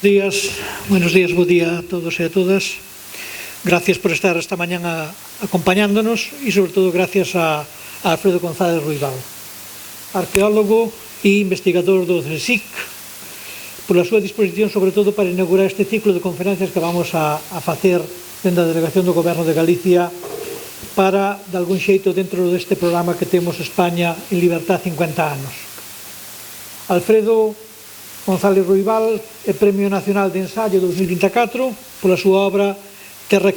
Buenos días, bo día a todos e a todas. Gracias por estar esta mañán acompañándonos e, sobre todo, gracias a Alfredo González Ruibal, arqueólogo e investigador do CSIC, pola súa disposición, sobre todo, para inaugurar este ciclo de conferencias que vamos a facer dentro da Delegación do Goberno de Galicia para, de algún xeito, dentro deste programa que temos España en Libertad 50 anos. Alfredo González Ruibal é Premio Nacional de Ensayo 2024 pola súa obra Terra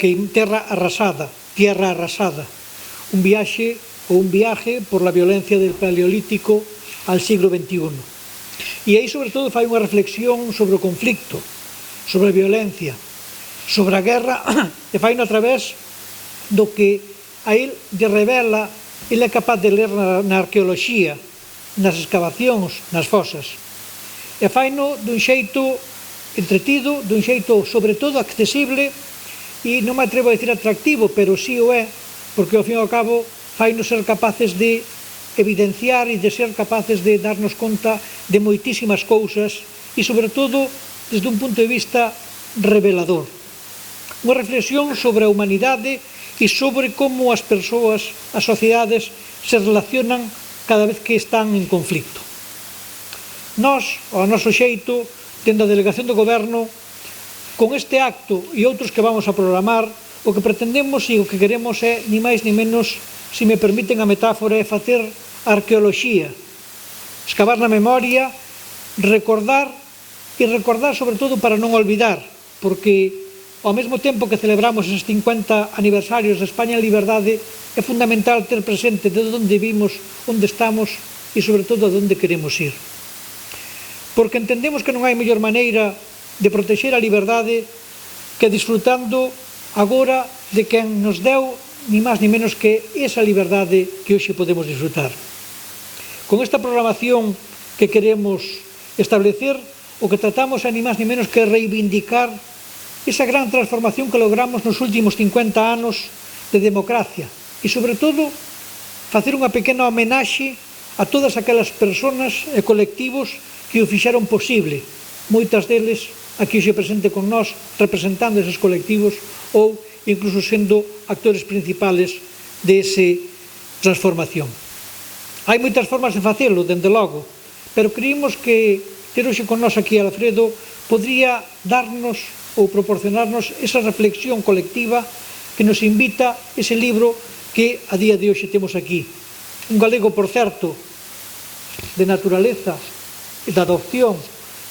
Arrasada, un viaje por la violencia del Paleolítico al siglo XXI. E aí, sobre todo, fai unha reflexión sobre o conflicto, sobre a violencia, sobre a guerra, e fai a través do que a él lle revela. Ele é capaz de ler na arqueoloxía, nas escavacións, nas fosas, e faino dun xeito entretido, dun xeito, sobre todo, accesible, e non me atrevo a dicir atractivo, pero sí o é, porque ao fin e ao cabo faino ser capaces de evidenciar e de ser capaces de darnos conta de moitísimas cousas e, sobre todo, desde un punto de vista revelador. Unha reflexión sobre a humanidade e sobre como as persoas, as sociedades, se relacionan cada vez que están en conflicto. Nós, ao noso xeito, dentro da Delegación do Goberno, con este acto e outros que vamos a programar, o que pretendemos e o que queremos é, ni máis ni menos, se me permiten a metáfora, é facer arqueoloxía, escavar na memoria, recordar sobre todo para non olvidar, porque ao mesmo tempo que celebramos estes 50 aniversarios de España en liberdade, é fundamental ter presente de onde vimos, onde estamos e, sobre todo, a onde queremos ir. Porque entendemos que non hai mellor maneira de protexer a liberdade que disfrutando agora de quen nos deu ni máis ni menos que esa liberdade que hoxe podemos disfrutar. Con esta programación que queremos establecer, o que tratamos é ni máis ni menos que reivindicar esa gran transformación que logramos nos últimos 50 anos de democracia e, sobre todo, facer unha pequena homenaxe a todas aquelas persoas e colectivos que o fixeron posible, moitas deles aquí hoxe presente con nós, representando eses colectivos ou incluso sendo actores principales dese transformación. Hai moitas formas de facelo, dende logo, pero creímos que ter hoxe con nós aquí Alfredo podría darnos ou proporcionarnos esa reflexión colectiva que nos invita ese libro que a día de hoxe temos aquí. Un galego, por certo, de naturaleza, da adopción,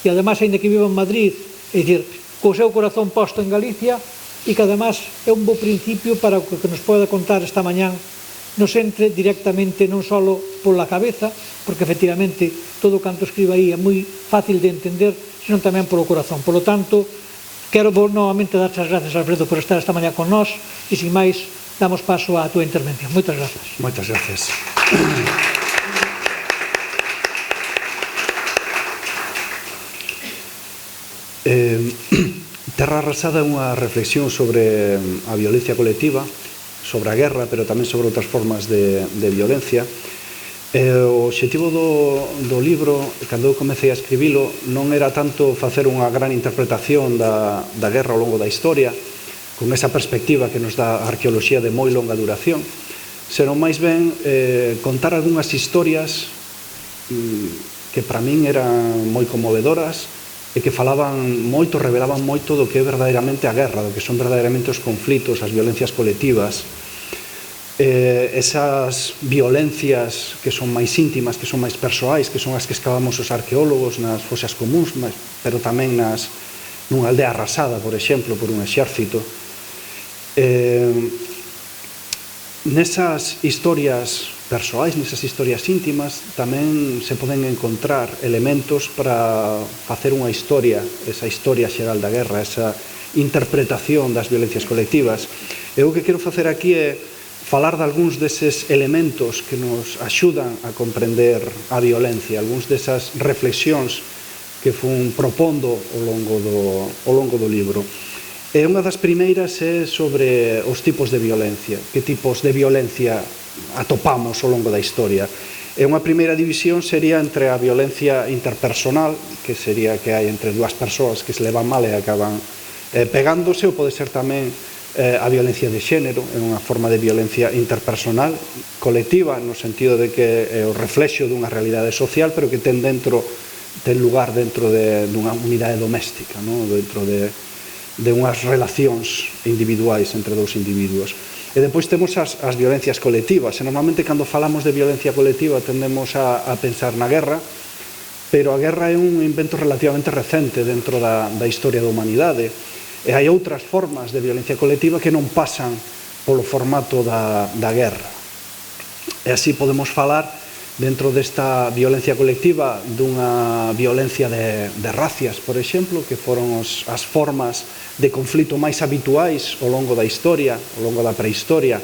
e ademais, ainda que viva en Madrid, é dicir, co seu corazón posto en Galicia, e que ademais é un bo principio para o que nos poda contar esta mañán nos entre directamente non só pola cabeza, porque efectivamente todo o canto escribe aí é moi fácil de entender, senón tamén polo corazón. Por lo tanto, quero novamente dar as gracias, Alfredo, por estar esta mañá con nós, e sin máis damos paso á túa intervención. Moitas gracias. Moitas gracias. Terra Arrasada é unha reflexión sobre a violencia colectiva, sobre a guerra, pero tamén sobre outras formas de violencia. O obxectivo do libro, cando eu comecei a escribilo, non era tanto facer unha gran interpretación da guerra ao longo da historia, con esa perspectiva que nos dá a arqueoloxía de moi longa duración, senón máis ben contar algunhas historias que para min eran moi conmovedoras e que falaban moito, revelaban moito do que é verdadeiramente a guerra, do que son verdadeiramente os conflitos, as violencias colectivas, esas violencias que son máis íntimas, que son máis persoais, que son as que escavamos os arqueólogos nas fosas comuns, pero tamén nunha aldea arrasada, por exemplo, por un exército. Nesas historias persoais, nesas historias íntimas, tamén se poden encontrar elementos para facer unha historia, esa historia xeral da guerra, esa interpretación das violencias colectivas. E o que quero facer aquí é falar de algúns deses elementos que nos axudan a comprender a violencia, algúns desas reflexións que fun propondo ao longo do libro. E unha das primeiras é sobre os tipos de violencia, que tipos de violencia atopamos ao longo da historia. E unha primeira división sería entre a violencia interpersonal, que sería que hai entre dúas persoas que se levan mal e acaban pegándose, ou pode ser tamén a violencia de xénero, é unha forma de violencia interpersonal, colectiva, no sentido de que é o reflexo dunha realidade social, pero que ten lugar dentro dunha unidade doméstica, dentro de unhas relacións individuais entre dous individuos. E depois temos as violencias colectivas, e normalmente cando falamos de violencia colectiva tendemos a pensar na guerra, pero a guerra é un invento relativamente recente dentro da historia da humanidade, e hai outras formas de violencia colectiva que non pasan polo formato da guerra. E así podemos falar dentro desta violencia colectiva dunha violencia de racias, por exemplo, que foron as formas de conflito máis habituais ao longo da historia, ao longo da prehistoria,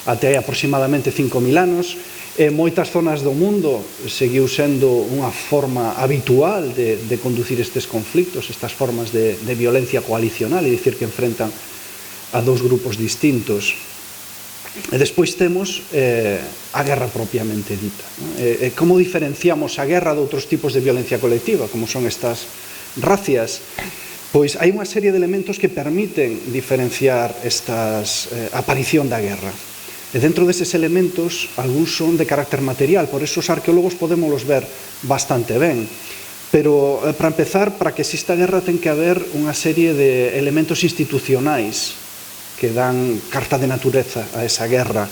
até hai aproximadamente 5.000 anos, e moitas zonas do mundo seguiu sendo unha forma habitual de conducir estes conflictos, estas formas de violencia coalicional, é dicir, que enfrentan a dous grupos distintos. E despois temos a guerra propiamente dita. Como diferenciamos a guerra de outros tipos de violencia colectiva, como son estas racias? Pois hai unha serie de elementos que permiten diferenciar a aparición da guerra. E dentro deses elementos, algúns son de carácter material, por eso os arqueólogos podémoslos ver bastante ben. Pero, para empezar, para que exista guerra ten que haber unha serie de elementos institucionais que dan carta de natureza a esa guerra.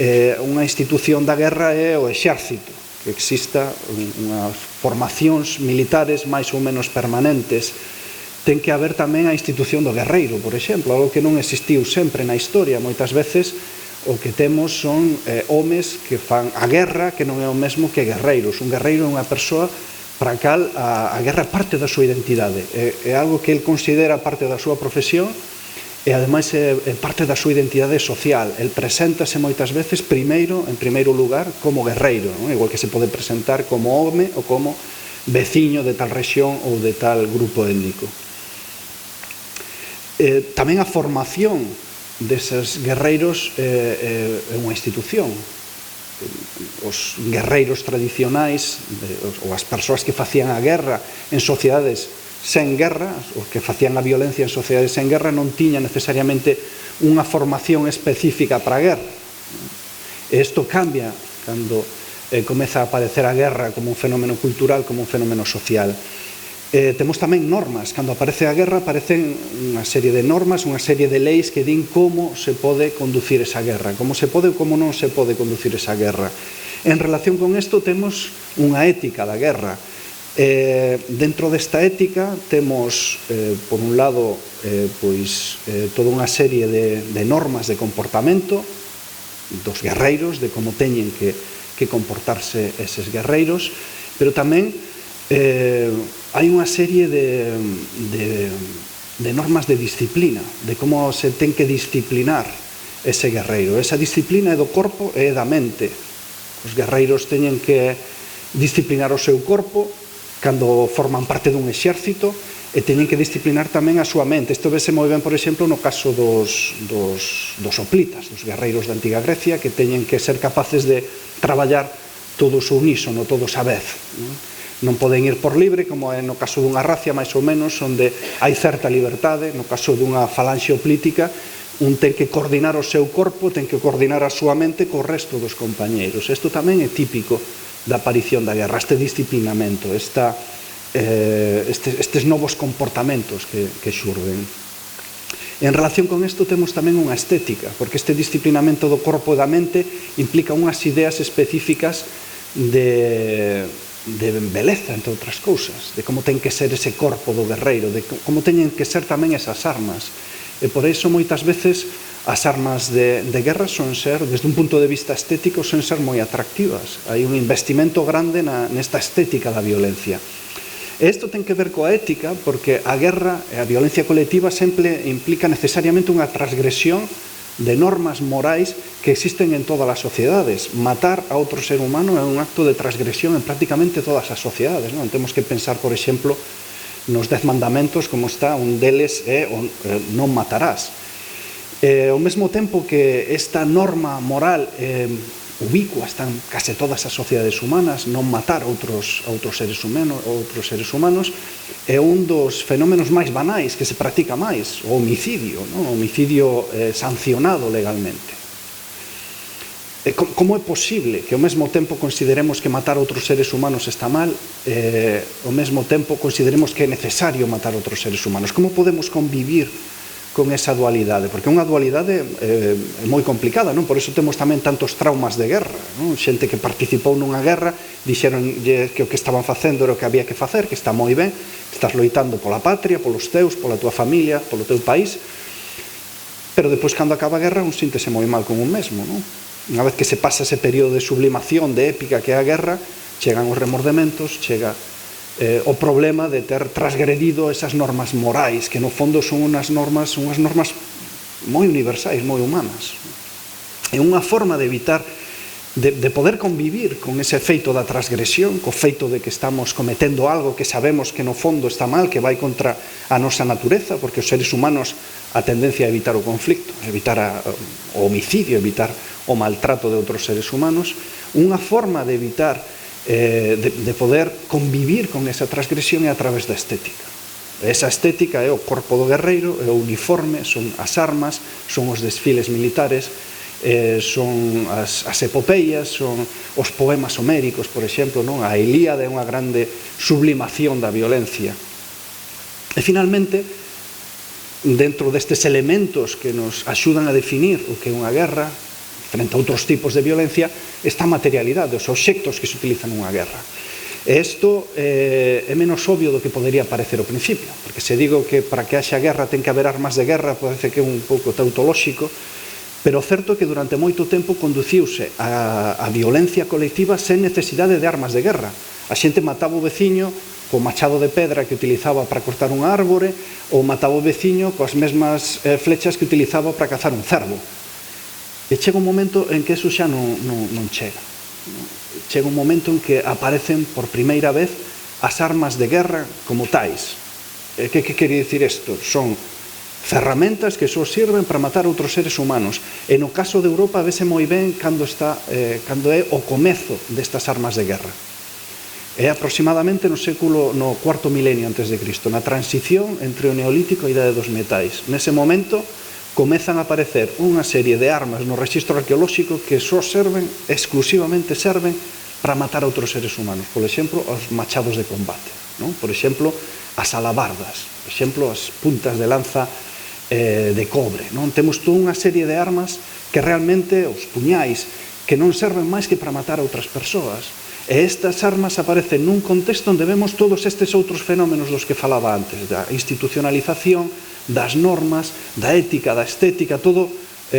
Unha institución da guerra é o exército, que exista unhas formacións militares máis ou menos permanentes. Ten que haber tamén a institución do guerreiro, por exemplo, algo que non existiu sempre na historia. Moitas veces o que temos son homes que fan a guerra, que non é o mesmo que guerreiros. Un guerreiro é unha persoa para a cal a guerra é parte da súa identidade. É algo que el considera parte da súa profesión e ademais é parte da súa identidade social. El preséntase moitas veces en primeiro lugar como guerreiro, igual que se pode presentar como home ou como veciño de tal rexión ou de tal grupo étnico. Tamén a formación deses guerreiros é unha institución. Os guerreiros tradicionais ou as persoas que facían a guerra en sociedades sen guerra, os que facían a violencia en sociedades sen guerra, non tiñan necesariamente unha formación específica para a guerra. E isto cambia cando comeza a aparecer a guerra como un fenómeno cultural, como un fenómeno social. Temos tamén normas. Cando aparece a guerra aparecen unha serie de normas, unha serie de leis que din como se pode conducir esa guerra, como se pode ou como non se pode conducir esa guerra. En relación con isto temos unha ética da guerra. Dentro desta ética temos, por un lado, toda unha serie de normas de comportamento dos guerreiros, de como teñen que comportarse eses guerreiros, pero tamén hai unha serie de normas de disciplina, de como se ten que disciplinar ese guerreiro. Esa disciplina é do corpo e da mente. Os guerreiros teñen que disciplinar o seu corpo cando forman parte dun exército e teñen que disciplinar tamén a súa mente. Isto vese moi ben, por exemplo, no caso dos hoplitas, dos guerreiros da antiga Grecia, que teñen que ser capaces de traballar todos unísono, todos á vez. Non poden ir por libre, como é no caso dunha racia, máis ou menos, onde hai certa liberdade. No caso dunha falanxe hoplítica, un ten que coordinar o seu corpo, ten que coordinar a súa mente co resto dos compañeiros. Isto tamén é típico da aparición da guerra, este disciplinamento, estes novos comportamentos que xurden. En relación con isto temos tamén unha estética, porque este disciplinamento do corpo e da mente implica unhas ideas específicas de beleza, entre outras cousas, de como ten que ser ese corpo do guerreiro, de como teñen que ser tamén esas armas. E por iso moitas veces as armas de guerra son ser, desde un punto de vista estético, son ser moi atractivas. Hai un investimento grande nesta estética da violencia. E isto ten que ver coa ética, porque a guerra e a violencia colectiva sempre implica necesariamente unha transgresión de normas morais que existen en todas as sociedades. Matar a outro ser humano é un acto de transgresión en prácticamente todas as sociedades. Temos que pensar, por exemplo, nos 10 mandamentos, como está, un deles é non matarás. Ao mesmo tempo que esta norma moral ubicua, están case todas as sociedades humanas, non matar outros seres humanos, é un dos fenómenos máis banais que se practica máis, o homicidio, non? O homicidio sancionado legalmente. Como é posible que ao mesmo tempo consideremos que matar outros seres humanos está mal, ao mesmo tempo consideremos que é necesario matar outros seres humanos? Como podemos convivir con esa dualidade? Porque é unha dualidade moi complicada, non? Por iso temos tamén tantos traumas de guerra, non? Xente que participou nunha guerra dixeron que o que estaban facendo era o que había que facer, que está moi ben, estás loitando pola patria, polos teus, pola tua familia, polo teu país, pero depois cando acaba a guerra un síntese moi mal con un mesmo, non? Unha vez que se pasa ese período de sublimación, de épica que é a guerra, chegan os remordementos, chega o problema de ter transgredido esas normas morais, que no fondo son unhas normas moi universais, moi humanas. É unha forma de evitar, de poder convivir con ese feito da transgresión, co feito de que estamos cometendo algo que sabemos que no fondo está mal, que vai contra a nosa natureza, porque os seres humanos a tendencia a evitar o conflicto, evitar o homicidio, evitar o maltrato de outros seres humanos. Unha forma de evitar, de poder convivir con esa transgresión é a través da estética. Esa estética é o corpo do guerreiro, é o uniforme, son as armas, son os desfiles militares, son as epopeias, son os poemas homéricos, por exemplo, non? A Ilíada é unha grande sublimación da violencia. E finalmente, dentro destes elementos que nos axudan a definir o que é unha guerra frente a outros tipos de violencia, está a materialidade, os obxectos que se utilizan nunha guerra. E isto é menos obvio do que podería parecer ao principio, porque se digo que para que haxa guerra ten que haber armas de guerra, parece que é un pouco tautolóxico, pero o certo é que durante moito tempo conduciuse a violencia colectiva sen necesidade de armas de guerra. A xente mataba o veciño co machado de pedra que utilizaba para cortar un árbore, ou mataba o veciño coas mesmas flechas que utilizaba para cazar un cervo. E chega un momento en que eso xa non chega. Chega un momento en que aparecen por primeira vez as armas de guerra como tais. Que quere dicir isto? Son ferramentas que só sirven para matar outros seres humanos. E no caso de Europa vese moi ben cando é o comezo destas armas de guerra. É aproximadamente no cuarto milenio antes de Cristo, na transición entre o neolítico e a idade dos metais. Nese momento comezan a aparecer unha serie de armas no rexistro arqueolóxico que só exclusivamente serven para matar a outros seres humanos. Por exemplo, os machados de combate, non? Por exemplo, as alabardas, por exemplo, as puntas de lanza de cobre, non? Temos toda unha serie de armas que realmente, os puñais, que non serven máis que para matar a outras persoas. E estas armas aparecen nun contexto onde vemos todos estes outros fenómenos dos que falaba antes, da institucionalización, das normas, da ética, da estética, todo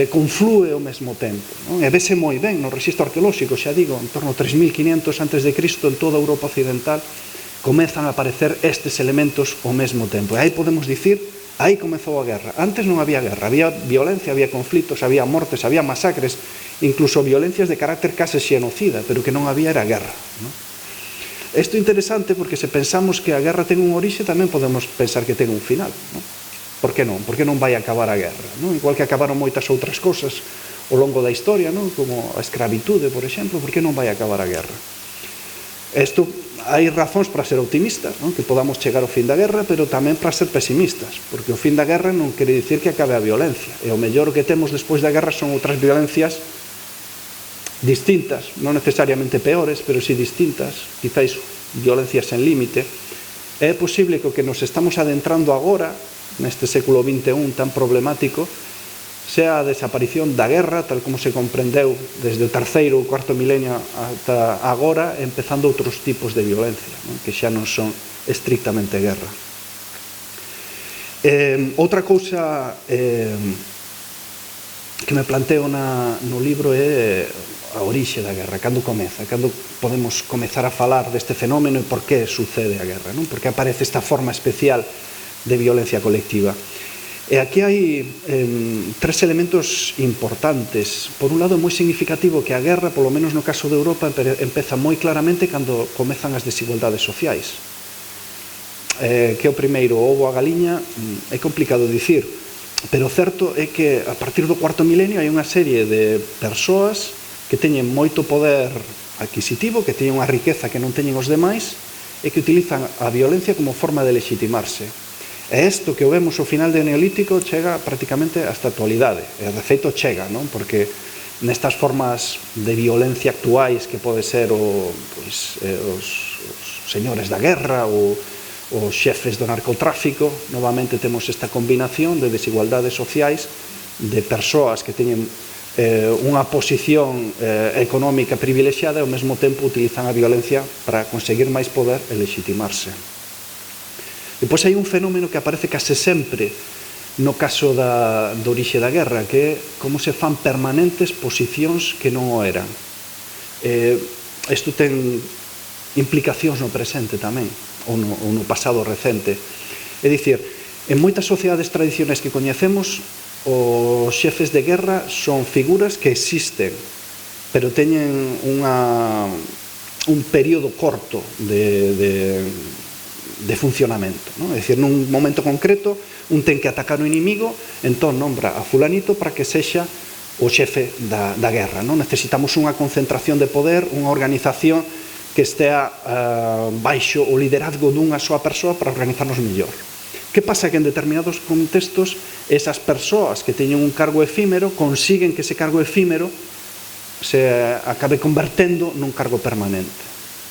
conflúe ao mesmo tempo, non? E vese moi ben no rexistro arqueolóxico, xa digo, en torno a 3500 antes de Cristo, en toda a Europa occidental, comezan a aparecer estes elementos ao mesmo tempo. E aí podemos dicir, aí comezou a guerra. Antes non había guerra, había violencia, había conflitos, había mortes, había masacres, incluso violencias de carácter case xenocida, pero que non había era guerra, non? Isto é interesante porque se pensamos que a guerra ten un orixe, tamén podemos pensar que ten un final, non? Por que non? Por que non vai acabar a guerra, non? Igual que acabaron moitas outras cosas ao longo da historia, non? Como a escravitude, por exemplo, por que non vai acabar a guerra? Isto, hai razóns para ser optimistas, non? Que podamos chegar ao fin da guerra, pero tamén para ser pesimistas, porque o fin da guerra non quere dicir que acabe a violencia, e o mellor que temos despois da guerra son outras violencias distintas, non necesariamente peores, pero si distintas, quizáis violencias sen límite. É posible que o que nos estamos adentrando agora, neste século XXI tan problemático, sea a desaparición da guerra, tal como se comprendeu desde o terceiro ou cuarto milenio ata agora, empezando outros tipos de violencia, non? Que xa non son estrictamente guerra. Outra cousa que me planteo no libro é a orixe da guerra, cando comeza, cando podemos comezar a falar deste fenómeno e por que sucede a guerra, non? Porque aparece esta forma especial de violencia colectiva. E aquí hai tres elementos importantes. Por un lado, é moi significativo que a guerra, polo menos no caso de Europa, empeza moi claramente cando comezan as desigualdades sociais. Que o primeiro, o ovo a galiña, é complicado dicir, pero o certo é que a partir do cuarto milenio hai unha serie de persoas que que teñen moito poder adquisitivo, que teñen unha riqueza que non teñen os demais, e que utilizan a violencia como forma de legitimarse. E isto que o vemos ao final do Neolítico chega prácticamente hasta a actualidade. E de feito chega, non? Porque nestas formas de violencia actuais que pode ser os señores da guerra ou os xefes do narcotráfico, novamente temos esta combinación de desigualdades sociais, de persoas que teñen unha posición económica privilexiada e ao mesmo tempo utilizan a violencia para conseguir máis poder e legitimarse. Depois hai un fenómeno que aparece case sempre no caso da orixe da guerra, que é como se fan permanentes posicións que non o eran. Isto ten implicacións no presente tamén, ou no pasado recente. É dicir, en moitas sociedades tradicionais que coñecemos, os xefes de guerra son figuras que existen, pero teñen un período corto de funcionamento, non? É dicir, nun momento concreto, un ten que atacar o inimigo, entón nombra a fulanito para que sexa o xefe da guerra, non? Necesitamos unha concentración de poder, unha organización que estea baixo o liderazgo dunha soa persoa para organizarnos mellor. Que pasa? Que en determinados contextos esas persoas que teñen un cargo efímero consiguen que ese cargo efímero se acabe convertendo nun cargo permanente,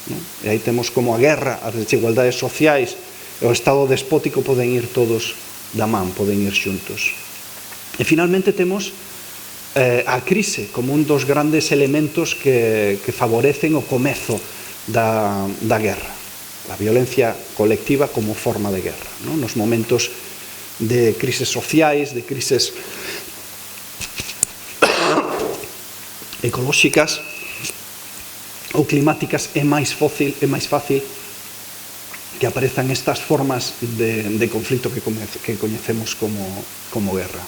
non? E aí temos como a guerra, as desigualdades sociais e o estado despótico poden ir todos da man, poden ir xuntos. E finalmente temos a crise como un dos grandes elementos que favorecen o comezo da guerra, a violencia colectiva como forma de guerra, non? Nos momentos de crises sociais, de crises ecolóxicas ou climáticas, é máis fácil que aparezan estas formas de conflito que coñecemos como guerra.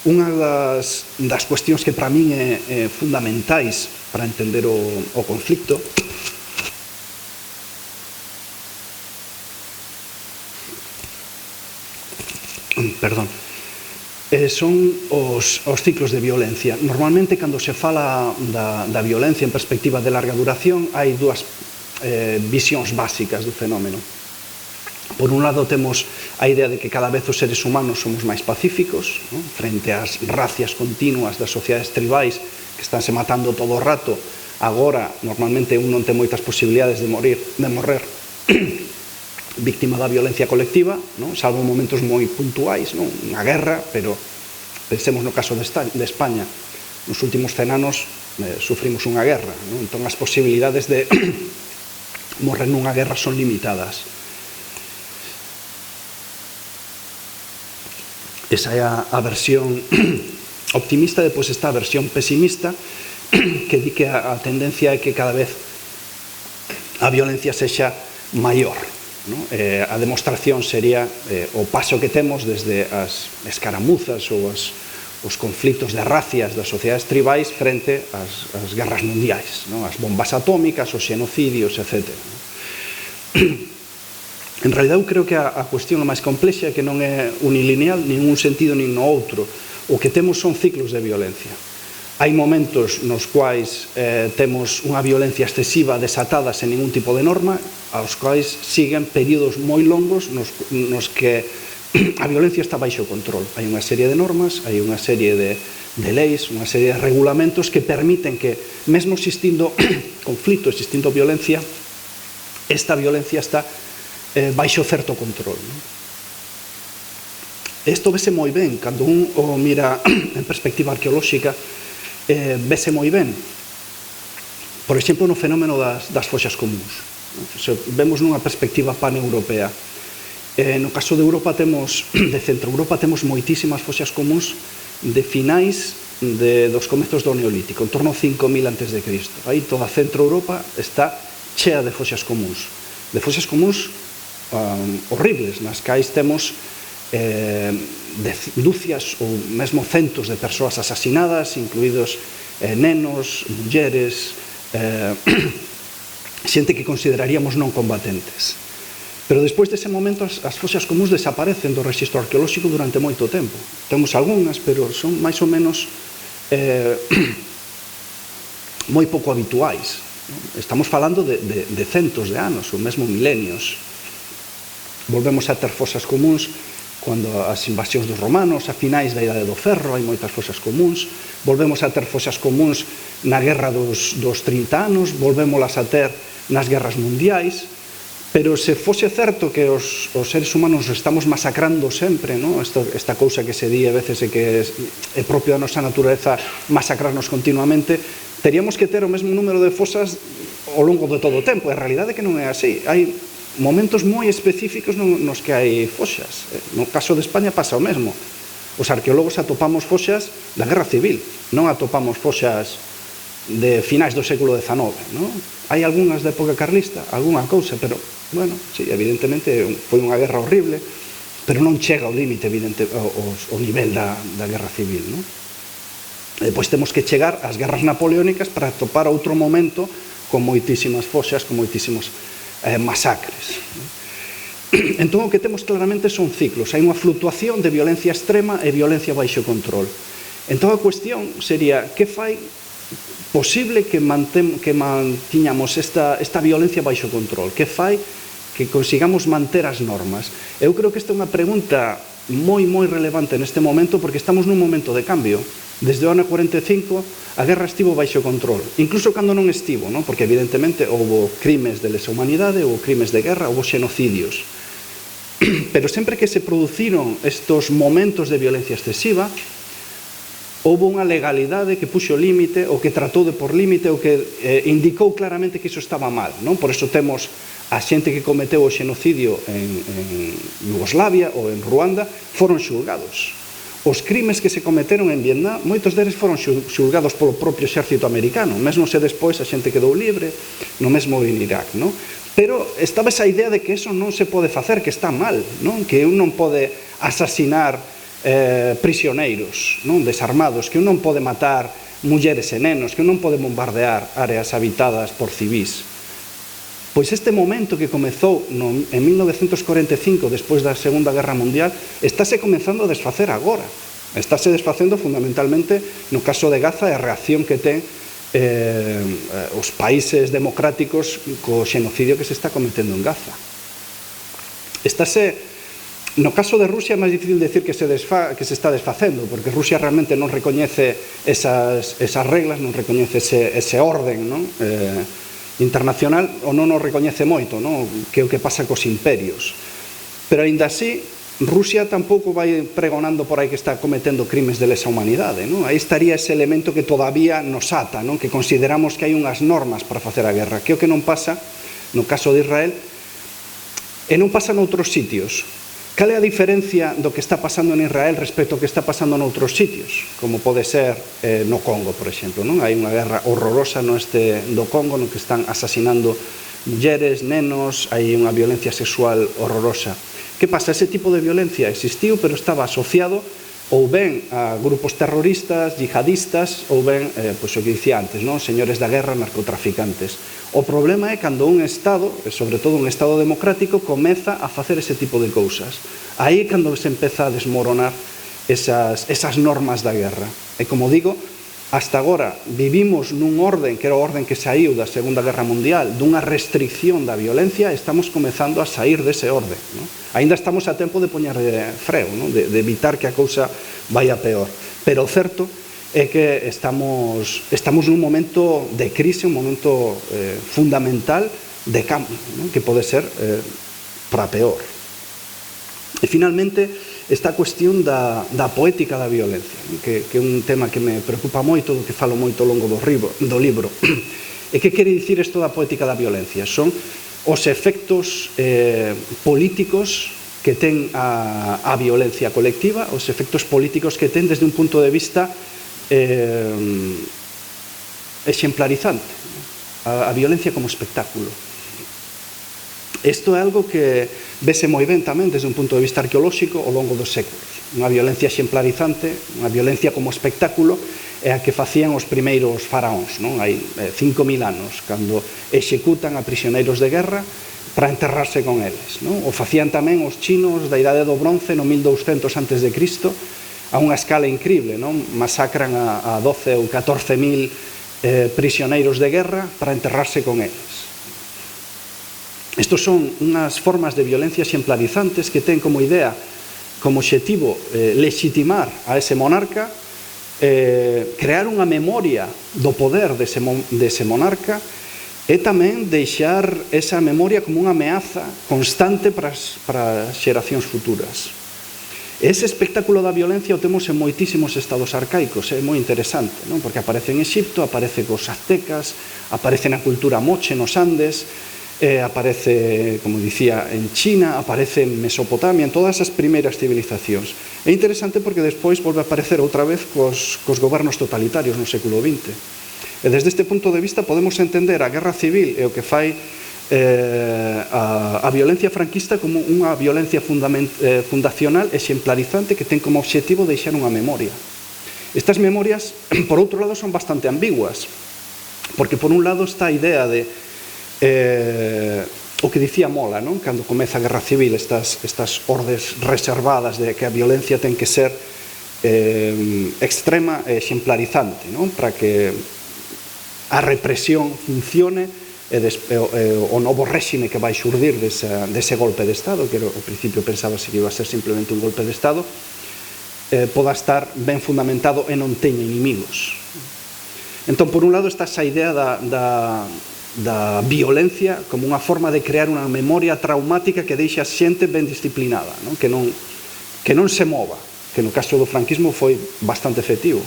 Unha das cuestións que para min é fundamentais para entender o conflicto son os ciclos de violencia. Normalmente, cando se fala da violencia en perspectiva de larga duración, hai dúas visións básicas do fenómeno. Por un lado, temos a idea de que cada vez os seres humanos somos máis pacíficos, non? Frente ás racias continuas das sociedades tribais que estánse matando todo o rato. Agora, normalmente, un non ten moitas posibilidades de morrer víctima da violencia colectiva, non? Salvo momentos moi puntuais, non? Unha guerra, pero pensemos no caso de España. Nos últimos 100 anos sufrimos unha guerra, non? Entón, as posibilidades de morrer nunha guerra son limitadas. Esa é a versión optimista. Depois está a versión pesimista, que di que a tendencia é que cada vez a violencia sexa maior, non? A demostración sería o paso que temos desde as escaramuzas ou os conflitos de racias das sociedades tribais frente ás guerras mundiais, non? As bombas atómicas, os xenocidios, etc. En realidad, eu creo que a cuestión máis complexa é que non é unilineal nin un sentido nin no outro. O que temos son ciclos de violencia. Hai momentos nos quais temos unha violencia excesiva desatada sen ningún tipo de norma, aos quais siguen períodos moi longos nos que a violencia está baixo control. Hai unha serie de normas, hai unha serie de leis, unha serie de regulamentos que permiten que, mesmo existindo conflito, existindo violencia, esta violencia está baixo certo control, non? Isto vese moi ben, cando un o mira en perspectiva arqueolóxica, vese moi ben. Por exemplo, no fenómeno das foxas comuns. Se vemos nunha perspectiva paneuropea. No caso de Europa de Centro Europa, temos moitísimas foxas comuns de finais dos comezos do Neolítico, en torno a 5.000 a.C. Aí toda Centro Europa está chea de foxas comuns. De foxas comuns horribles, nas cais temos dúcias ou mesmo centos de persoas asasinadas, incluídos nenos, mulleres, xente que consideraríamos non combatentes. Pero despois dese momento as foxas comuns desaparecen do rexistro arqueolóxico durante moito tempo. Temos algunhas, pero son máis ou menos moi pouco habituais. Estamos falando de centos de anos, ou mesmo milenios. Volvemos a ter fosas comuns cando as invasións dos romanos, a finais da Idade do Ferro, hai moitas fosas comuns. Volvemos a ter fosas comuns na Guerra dos 30 anos, volvémolas a ter nas guerras mundiais. Pero se fose certo que os seres humanos estamos masacrando sempre, ¿no? Esta cousa que se di a veces que é propio da nosa natureza masacrarnos continuamente, teríamos que ter o mesmo número de fosas ao longo de todo o tempo. A realidade é que non é así. Hai momentos moi específicos nos que hai foxas. No caso de España pasa o mesmo. Os arqueólogos atopamos foxas da Guerra Civil, non atopamos foxas de finais do século XIX, ¿no? Hai algunhas da época carlista, algunha cousa, pero, bueno, sí, evidentemente foi unha guerra horrible, pero non chega ao límite, evidente, ao nivel da Guerra Civil, ¿no? Depois temos que chegar ás guerras napoleónicas para atopar outro momento con moitísimas foxas, con moitísimos masacres. Entón, o que temos claramente son ciclos. Hai unha fluctuación de violencia extrema e violencia baixo control. Entón, a cuestión sería, que fai posible que mantiñamos esta violencia baixo control? Que fai que consigamos manter as normas? Eu creo que esta é unha pregunta moi relevante neste momento, porque estamos nun momento de cambio. Desde o ano 45 a guerra estivo baixo control, incluso cando non estivo, ¿no? Porque evidentemente houbo crimes de lesa humanidade, houbo crimes de guerra, houbo xenocidios. Pero sempre que se produciron estos momentos de violencia excesiva, houbo unha legalidade que puxo límite, ou que tratou de por límite, ou que indicou claramente que iso estaba mal, non? Por iso temos a xente que cometeu o xenocidio en Yugoslavia ou en Ruanda foron xulgados. Os crimes que se cometeron en Vietnam, moitos deles foron xulgados polo propio exército americano, mesmo se despois a xente quedou libre, no mesmo en Irak, non? Pero estaba esa idea de que eso non se pode facer, que está mal, non? Que un non pode asasinar prisioneiros, non? Desarmados, que un non pode matar mulleres e nenos, que un non pode bombardear áreas habitadas por civís. Pois este momento que comezou en 1945, despois da Segunda Guerra Mundial, estáse comezando a desfacer agora. Estáse desfacendo fundamentalmente no caso de Gaza e a reacción que ten os países democráticos co xenocidio que se está cometendo en Gaza. No caso de Rusia é máis difícil decir que se está desfacendo, porque Rusia realmente non recoñece esas reglas, non recoñece ese orden, non? Internacional, ou non o recoñece moito, non? Que é o que pasa cos imperios. Pero aínda así, Rusia tampouco vai pregonando por aí que está cometendo crimes de lesa humanidade, non? Aí estaría ese elemento que todavía nos ata, non? Que consideramos que hai unhas normas para facer a guerra, que é o que non pasa no caso de Israel e non pasa noutros sitios. Cal é a diferencia do que está pasando en Israel respecto ao que está pasando noutros sitios, como pode ser no Congo, por exemplo, non? Hai unha guerra horrorosa no este do Congo, no que están asasinando mulleres, nenos, hai unha violencia sexual horrorosa. Que pasa? Ese tipo de violencia existiu, pero estaba asociado ou ben a grupos terroristas, yihadistas, ou ben, pois o que dicía antes, non? Señores da guerra, narcotraficantes. O problema é cando un Estado, e sobre todo un Estado democrático, comeza a facer ese tipo de cousas. Aí é cando se empeza a desmoronar esas normas da guerra. E como digo, hasta agora vivimos nun orden, que era o orden que saiu da Segunda Guerra Mundial, dunha restricción da violencia, estamos comezando a sair dese orden, non? Aínda estamos a tempo de poñer freo, non? De evitar que a cousa vai a peor. Pero o certo é que estamos nun momento de crise, un momento fundamental de cambio, non? Que pode ser para peor. E finalmente, esta cuestión da poética da violencia, que é un tema que me preocupa moito, do que falo moito ao longo do libro. E que quere dicir isto da poética da violencia? Son os efectos políticos que ten a violencia colectiva, os efectos políticos que ten desde un punto de vista exemplarizante, a violencia como espectáculo. Isto é algo que vese moi ben tamén desde un punto de vista arqueolóxico ao longo dos séculos. Unha violencia exemplarizante, unha violencia como espectáculo, é a que facían os primeiros faraóns, non? Hai 5.000 anos, cando executan a prisioneiros de guerra para enterrarse con eles, non? O facían tamén os chinos da Idade do Bronce no 1200 antes de Cristo, a unha escala increíble, non? Masacran a 12 ou 14.000 prisioneiros de guerra para enterrarse con eles. Estos son unhas formas de violencia exemplarizantes que ten como idea, como obxectivo, legitimar a ese monarca, crear unha memoria do poder dese monarca e tamén deixar esa memoria como unha ameaza constante para as xeracións futuras. Ese espectáculo da violencia o temos en moitísimos estados arcaicos, é moi interesante, non? Porque aparece en Exipto, aparece cos aztecas, aparece na cultura moche nos Andes, aparece, como dicía, en China, aparece en Mesopotamia, en todas as primeiras civilizacións. É interesante porque despois volve a aparecer outra vez cos gobernos totalitarios no século XX. E desde este punto de vista podemos entender a guerra civil e o que fai a violencia franquista como unha violencia fundacional exemplarizante que ten como obxectivo deixar unha memoria. Estas memorias, por outro lado, son bastante ambiguas, porque por un lado está a idea de o que dicía Mola, non? Cando comeza a guerra civil, estas ordes reservadas de que a violencia ten que ser extrema e exemplarizante, non? Para que a represión funcione e o novo réxime que vai xurdir dese golpe de Estado, que ao principio pensábase que iba a ser simplemente un golpe de Estado, poda estar ben fundamentado e non teña inimigos. Entón, por un lado, está esa idea da violencia como unha forma de crear unha memoria traumática que deixa a xente ben disciplinada, non? Que non se mova, que no caso do franquismo foi bastante efectivo.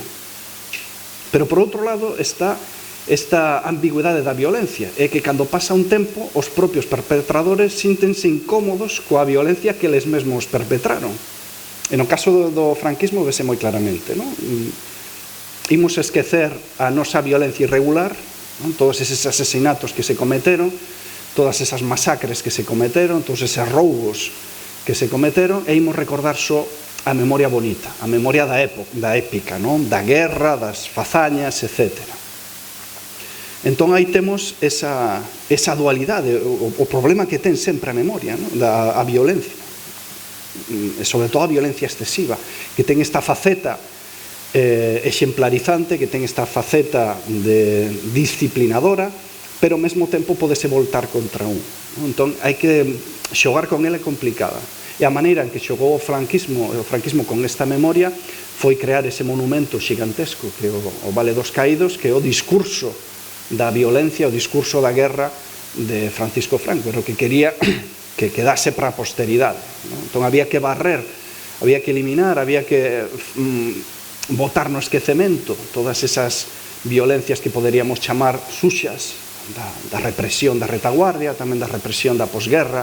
Pero por outro lado está esta ambigüidade da violencia, é que cando pasa un tempo os propios perpetradores síntense incómodos coa violencia que eles mesmos perpetraron. E no caso do franquismo vese moi claramente, non? Imos esquecer a nosa violencia irregular, non? Todos eses asesinatos que se cometeron, todas esas masacres que se cometeron, todos eses roubos que se cometeron, e imos recordar só a memoria bonita, a memoria da épica, non? Da guerra, das fazañas, etc. Entón aí temos esa dualidade, o problema que ten sempre a memoria, non? A violencia, e sobre todo a violencia excesiva, que ten esta faceta exemplarizante, que ten esta faceta de disciplinadora, pero ao mesmo tempo podese voltar contra un. Entón, hai que xogar con ela complicada. E a maneira en que xogou o franquismo con esta memoria foi crear ese monumento xigantesco que é o Vale dos Caídos, que é o discurso da violencia, o discurso da guerra de Francisco Franco, era o que quería que quedase para a posteridade. Entón, había que barrer, había que eliminar, había que botar no esquecemento todas esas violencias que poderíamos chamar suxas da represión da retaguardia, tamén da represión da posguerra,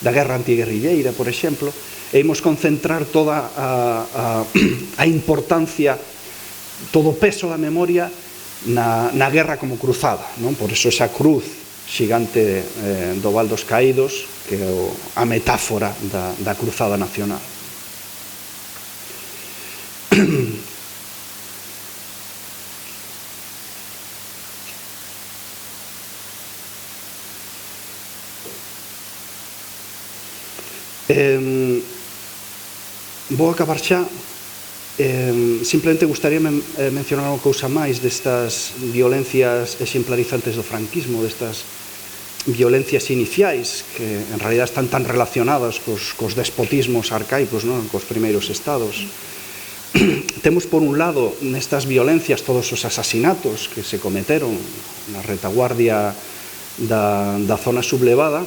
da guerra antiguerrilleira, por exemplo, e imos concentrar toda a importancia, todo o peso da memoria na guerra como cruzada, non? Por iso esa cruz xigante do Val dos Caídos, que é a metáfora da cruzada nacional. Vou acabar xa. Simplemente gustaríame mencionar unha cousa máis destas violencias exemplarizantes do franquismo, destas violencias iniciais que en realidad están tan relacionadas cos despotismos arcaicos, non? Cos primeiros estados. Temos por un lado nestas violencias todos os asasinatos que se cometeron na retaguardia da zona sublevada.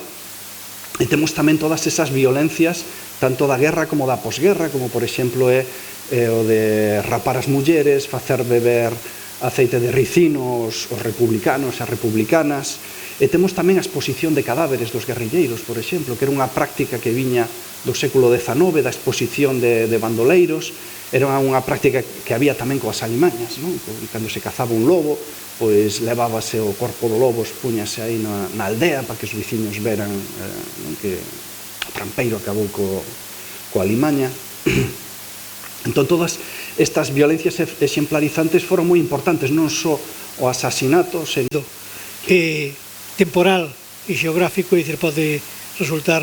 E temos tamén todas esas violencias, tanto da guerra como da posguerra, como por exemplo é o de rapar as mulleres, facer beber aceite de ricino os republicanos e as republicanas. E temos tamén a exposición de cadáveres dos guerrilleiros, por exemplo, que era unha práctica que viña do século XIX, da exposición de bandoleiros. Era unha práctica que había tamén coas alimañas, non? Cando se cazaba un lobo, pois levábase o corpo do lobo, puñase aí na aldea para que os veciños veran que o trampeiro acabou coa alimaña. Entón, todas estas violencias exemplarizantes foron moi importantes, non só o asasinato, senón temporal e xeográfico, é dicir, pode resultar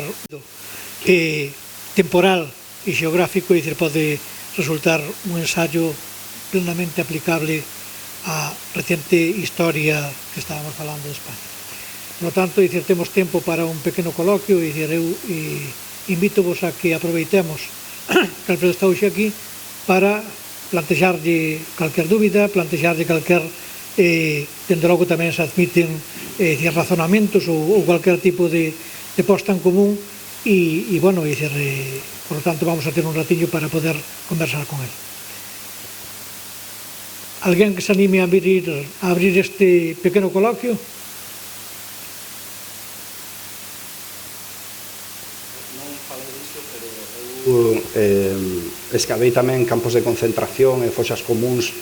temporal e xeográfico, é dicir, pode resultar un ensayo plenamente aplicable á recente historia que estábamos falando de España. Por lo tanto, é dicir, temos tempo para un pequeno coloquio, é dicir, eu invito-vos a que aproveitemos que Alfredo está hoxe aquí para plantexarlle calquer dúbida, plantexarlle calquer, dende logo tamén se admiten razonamentos ou calquer tipo de posta en común e, bueno, por lo tanto, vamos a ter un ratillo para poder conversar con él. Alguén que se anime a abrir este pequeno coloquio? Escavei tamén campos de concentración e foxas comuns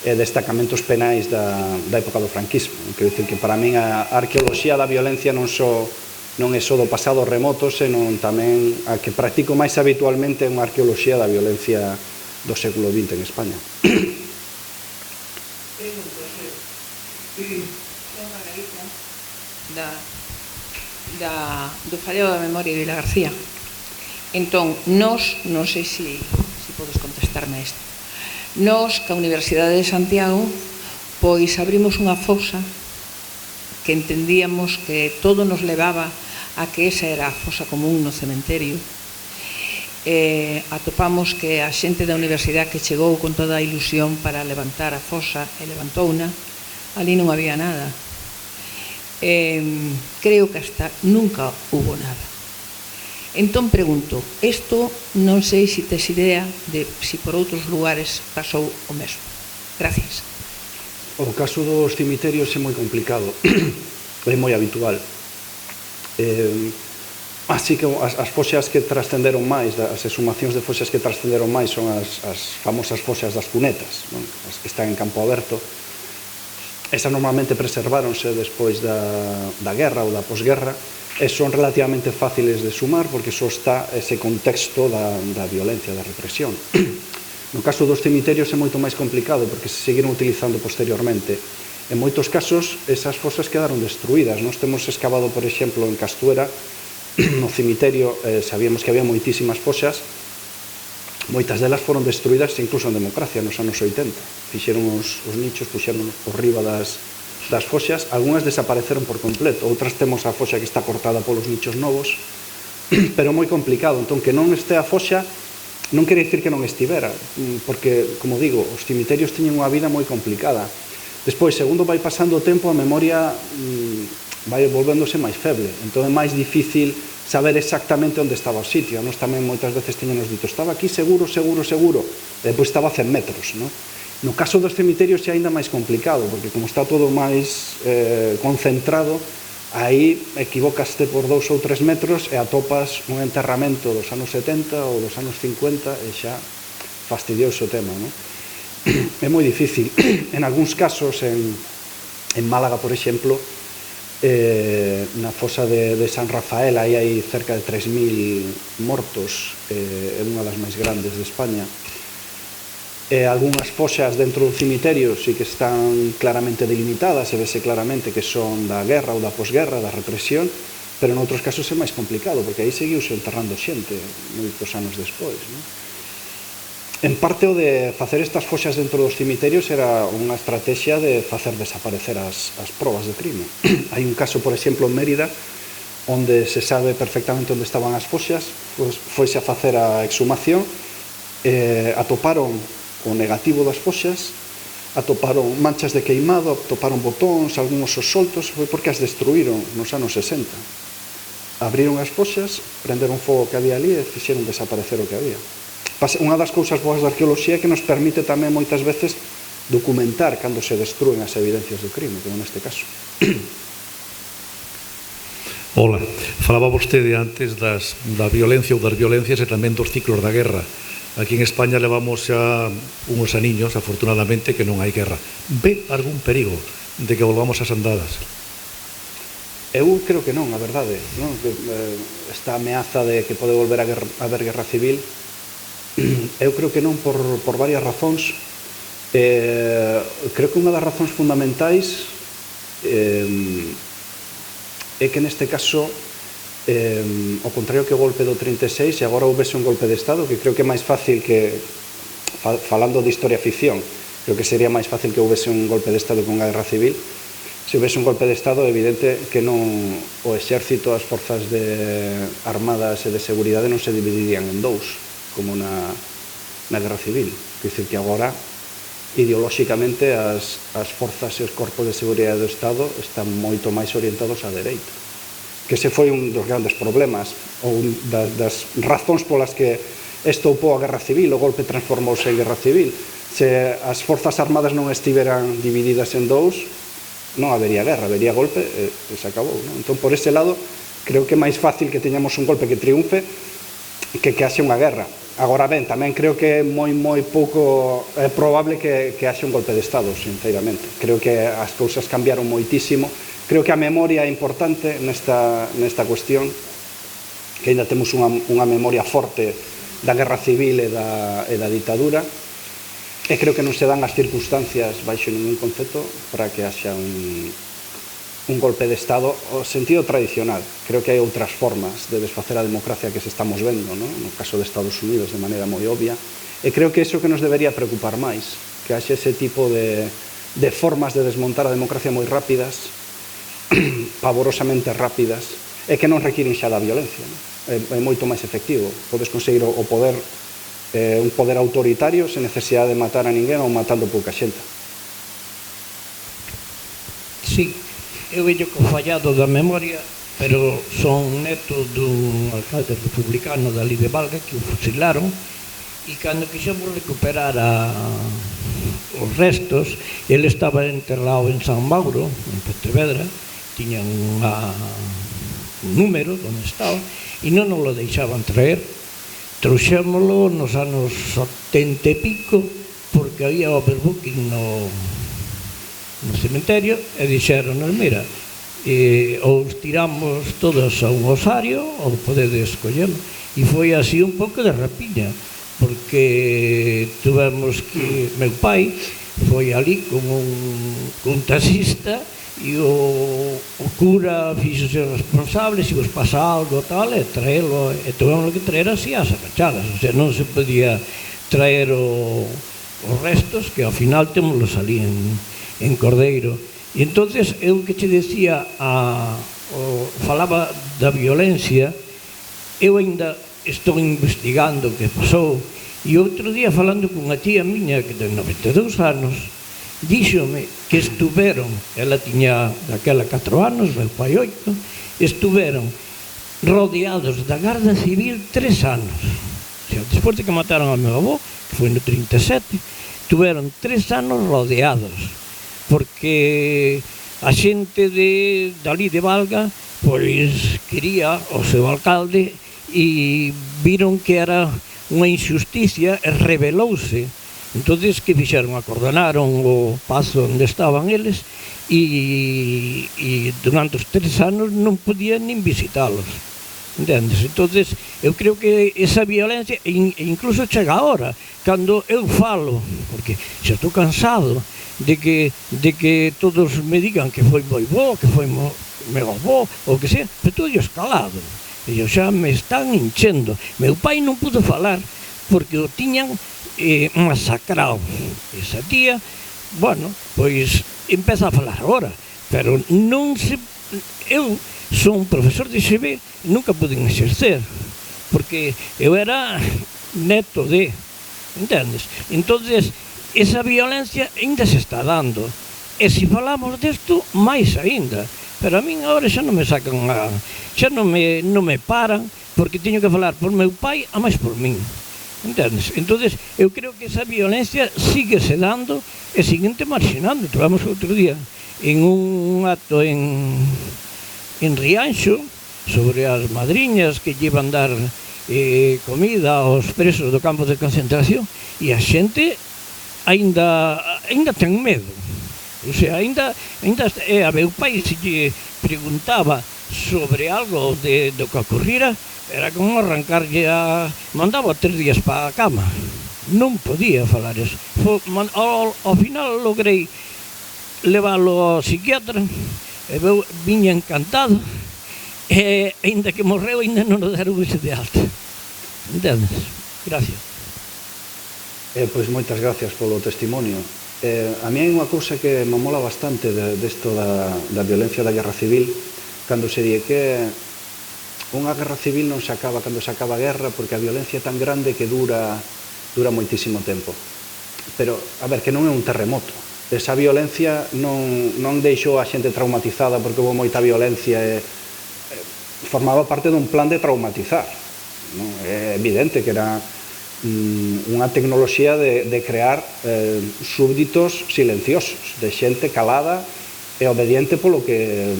e destacamentos penais da época do franquismo. Quero dicir que para min a arqueoloxía da violencia non é só do pasado remoto, senón tamén a que practico máis habitualmente unha arqueoloxía da violencia do século XX en España. É un placer. É unha garita do Falleo da Memoria de Vila García. Entón, nós, non sei se podes contestarme a isto, nós, que a Universidade de Santiago, pois abrimos unha fosa que entendíamos que todo nos levaba a que esa era a fosa común no cementerio. Atopamos que a xente da universidade que chegou con toda a ilusión para levantar a fosa e levantouna, ali non había nada. Creo que hasta nunca hubo nada. Entón pregunto, isto non sei se tes idea de se por outros lugares pasou o mesmo. Gracias. O caso dos cemiterios é moi complicado, é moi habitual. Así que as foxas que trascenderon máis, as exhumacións de foxas que trascenderon máis son as famosas foxas das cunetas, as que están en campo aberto. Esas normalmente preserváronse despois da guerra ou da posguerra, e son relativamente fáciles de sumar porque só está ese contexto da violencia, da represión. No caso dos cemiterios é moito máis complicado porque se seguiron utilizando posteriormente. En moitos casos, esas fosas quedaron destruídas. Nós temos excavado, por exemplo, en Castuera, no cemiterio, sabíamos que había moitísimas fosas, moitas delas foron destruídas incluso en democracia, nos anos 80. Fixeron os nichos, puxeron por riba das foxas, algunhas desapareceron por completo, outras temos a foxa que está cortada polos nichos novos, pero moi complicado. Entón, que non este a foxa non quere dicir que non estivera, porque, como digo, os cemiterios teñen unha vida moi complicada. Despois, segundo vai pasando o tempo, a memoria vai volvéndose máis feble, entón é máis difícil saber exactamente onde estaba o sitio. Nos tamén moitas veces teñenos dito, estaba aquí seguro, e depois estaba a 100 metros, non? No caso dos cemiterios é ainda máis complicado, porque como está todo máis concentrado, aí equivocaste por 2 ou 3 metros e atopas un enterramento dos anos 70 ou dos anos 50 e xa fastidioso o tema, non? É moi difícil. En algúns casos, en Málaga, por exemplo, na fosa de San Rafael, aí hai cerca de 3.000 mortos, é unha das máis grandes de España. Algúnas foxas dentro do cemiterio sí que están claramente delimitadas, e vese claramente que son da guerra ou da posguerra, da represión, pero en outros casos é máis complicado, porque aí seguiuse enterrando xente moitos anos despois. En parte, o de facer estas foxas dentro dos cemiterios era unha estrategia de facer desaparecer as probas de crime. Hai un caso, por exemplo, en Mérida, onde se sabe perfectamente onde estaban as foxas, foise a facer a exhumación, atoparon o negativo das foxas, atoparon manchas de queimado, atoparon botóns, algúns osos soltos, foi porque as destruíron nos anos 60. Abriron as foxas, prenderon fogo que había ali e fixeron desaparecer o que había. Unha das cousas boas da arqueoloxía é que nos permite tamén moitas veces documentar cando se destruen as evidencias do crime, como neste caso. Ola, falaba vostede antes da violencia ou das violencias e tamén dos ciclos da guerra. Aquí en España levamos xa uns aniños, afortunadamente, que non hai guerra. Ve algún perigo de que volvamos ás andadas? Eu creo que non, a verdade. Esta ameaza de que pode volver a haber guerra civil Eu creo que non por varias razóns. Creo que unha das razóns fundamentais é que neste caso, ao contrario que o golpe do 36, e agora houvese un golpe de Estado, que creo que é máis fácil que, falando de historia ficción, creo que sería máis fácil que houvese un golpe de Estado que unha guerra civil. Se houvese un golpe de Estado, é evidente que non o exército, as forzas armadas e de seguridade non se dividirían en dous, como na guerra civil. Quer dizer que agora, ideolóxicamente, as forzas e os corpos de seguridade do Estado están moito máis orientados á dereita. Que ese foi un dos grandes problemas, ou das razóns polas que estoupou a guerra civil, o golpe transformouse en guerra civil. Se as forzas armadas non estiveran divididas en dous, non habería guerra, habería golpe e se acabou. Entón, por ese lado, creo que é máis fácil que teñamos un golpe que triunfe que haxe unha guerra. Agora ben, tamén creo que é moi pouco probable que haxe un golpe de Estado, sinceramente. Creo que as cousas cambiaron moitísimo. Creo que a memoria é importante nesta cuestión, que ainda temos unha memoria forte da guerra civil e da ditadura, e creo que non se dan as circunstancias baixo ningún concepto para que haxa un golpe de Estado o sentido tradicional. Creo que hai outras formas de desfacer a democracia que se estamos vendo, no caso de Estados Unidos de maneira moi obvia, e creo que iso que nos debería preocupar máis, que haxe ese tipo de formas de desmontar a democracia moi rápidas, pavorosamente rápidas, e que non requiren xa da violencia. É moito máis efectivo. Podes conseguir o poder, un poder autoritario sen necesidade de matar a ninguén ou matando pouca xente. Sí, eu veño co fallado da memoria, pero son neto dun alcalde republicano dali de Valga que o fusilaron, e cando quixemos recuperar os restos, ele estaba enterrado en San Mauro, en Pontevedra, tiñan un número onde estaba, e non nos lo deixaban traer. Trouxémolo nos anos 70 e pico, porque había overbooking no cementerio, e dixeronos, mira, ou tiramos todos a un osario ou podedes escollelo. E foi así un pouco de rapiña, porque tuvemos que, meu pai foi ali con un taxista, e o cura fixose responsable, se vos pasa algo tal, e traelo, e tuvemos que traer así as agachadas, o sea, non se podía traer os restos, que ao final temoslos ali en Cordeiro. E entonces eu que che decía, falaba da violencia, eu ainda estou investigando o que pasou, e outro día falando cunha tía miña que ten 92 anos, díxome que estuveron, ela tiña daquela 4 anos, meu pai 8, estuveron rodeados da Garda Civil 3 anos. O sea, despois de que mataron ao meu avó, que foi no 37, tuveron 3 anos rodeados, porque a xente dali de Valga pois quería o seu alcalde e viron que era unha injusticia e rebelouse. Entonces, que fixeron? Acordonaron o pazo onde estaban eles e durante os 3 anos non podían nin visitalos, entendes? Entonces, eu creo que esa violencia, e incluso chega ahora, cando eu falo, porque xa estou cansado de que todos me digan que foi moi bo, que foi meu avó, ou que sea, pero todo escalado, e xa me están hinchendo. Meu pai non pudo falar, porque o tiñan masacrado. Esa tía, bueno, pois empeza a falar agora, pero non se... Eu son profesor de XB, nunca pude exercer, porque eu era neto de... Entendes? Entonces, esa violencia ainda se está dando, e se falamos desto, máis aínda. Pero a min agora xa non me sacan xa non me paran, porque teño que falar por meu pai a máis por min. Entendes? Entonces, eu creo que esa violencia sigue se dando e siguen marxinando. Tuvamos outro día en un acto en Rianxo sobre as madriñas que llevan dar comida aos presos do campo de concentración, e a xente aínda ten medo. O sea, aínda a meu pai se lle preguntaba sobre algo do que ocurrira, era como arrancarlle a... Mandaba 3 días para a cama. Non podía falar eso. Ao final logrei leválo ao psiquiatra e viña encantado e ainda que morreu ainda non o deron ese de alta. Entendes? Gracias. Pois moitas gracias polo testimonio. A mí hai unha cousa que me mola bastante desto da violencia da guerra civil, cando se di que unha guerra civil non se acaba cando se acaba a guerra, porque a violencia é tan grande que dura moitísimo tempo. Pero, a ver, que non é un terremoto. Esa violencia non deixou a xente traumatizada porque houve moita violencia e formaba parte dun plan de traumatizar. É evidente que era unha tecnoloxía de crear súbditos silenciosos, de xente calada e obediente polo que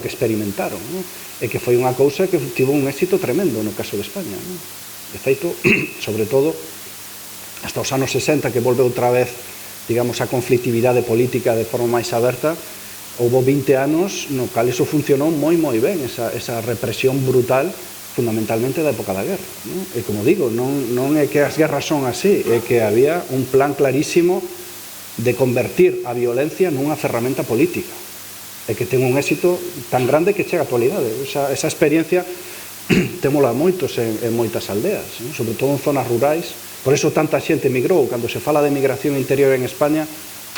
experimentaron, e que foi unha cousa que tivo un éxito tremendo no caso de España. De feito, sobre todo, hasta os anos 60, que volve outra vez, digamos, a conflictividade política de forma máis aberta, houve 20 anos no cal iso funcionou moi ben, esa represión brutal, fundamentalmente da época da guerra. E como digo, non é que as guerras son así, é que había un plan clarísimo de convertir a violencia nunha ferramenta política, e que ten un éxito tan grande que chega a actualidade. Esa experiencia témola moitos en moitas aldeas, sobre todo en zonas rurais. Por eso tanta xente emigrou. Cando se fala de migración interior en España,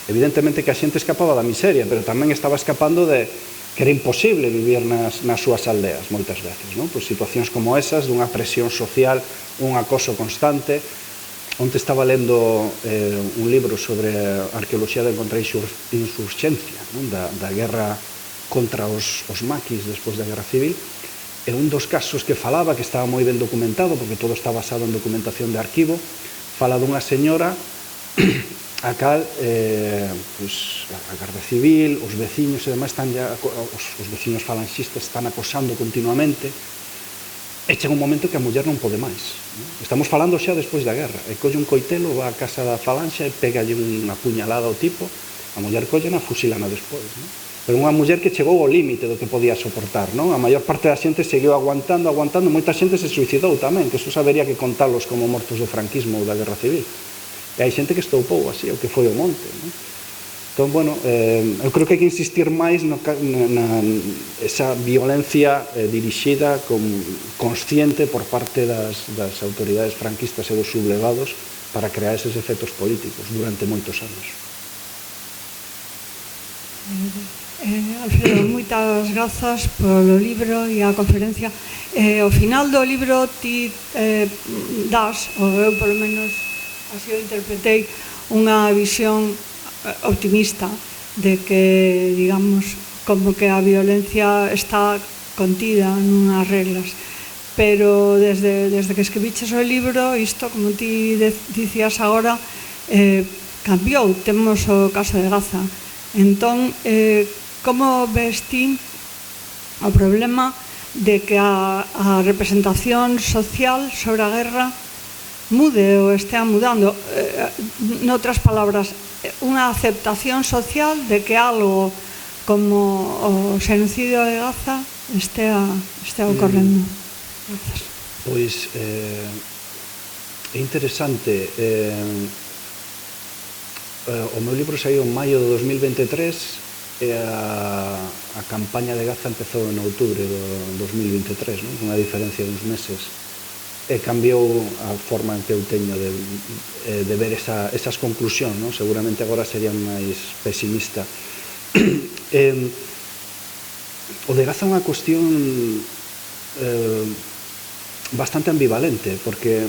evidentemente que a xente escapaba da miseria, pero tamén estaba escapando de que era imposible vivir nas súas aldeas moitas veces. Pois situacións como esas, dunha presión social, un acoso constante. Onte estaba lendo un libro sobre arqueoloxía da contrainsurxencia, da guerra contra os maquis despois da guerra civil. E un dos casos que falaba, que estaba moi ben documentado, porque todo está basado en documentación de arquivo, fala dunha señora a cal a Garda Civil, os veciños e demais, os veciños falanxistas están acosando continuamente, e chega un momento que a muller non pode máis. Estamos falando xa despois da guerra, e colle un coitelo, va a casa da falanxa e pegalle unha puñalada ao tipo, a muller colle na fusilana despois. Pero unha muller que chegou ao límite do que podía soportar. A maior parte da xente seguiu aguantando, moita xente se suicidou tamén, que eso sabería que contalos como mortos do franquismo ou da guerra civil. E hai xente que estoupou así, o que foi o monte. Entón, bueno, eu creo que hai que insistir máis esa violencia dirixida, consciente por parte das autoridades franquistas e dos sublevados para crear eses efectos políticos durante moitos anos. Alfredo, moitas grazas polo libro e a conferencia. Ao final do libro ti das, ou eu polo menos así o interpretei, unha visión optimista de que, digamos, como que a violencia está contida nunhas reglas. Pero desde que escribiches o libro, isto, como ti dicías agora, cambiou. Temos o caso de Gaza. Entón, como ves ti o problema de que a representación social sobre a guerra mude ou estea mudando? Noutras palabras, unha aceptación social de que algo como o xenocidio de Gaza estea ocorrendo. Grazas. Pois é interesante. O meu libro saiu en maio de 2023 e a campaña de Gaza empezou en outubro do 2023, unha diferencia de uns meses, e cambiou a forma en que eu teño de ver esas conclusións. Seguramente agora sería máis pesimista. O de Gaza é unha cuestión bastante ambivalente, porque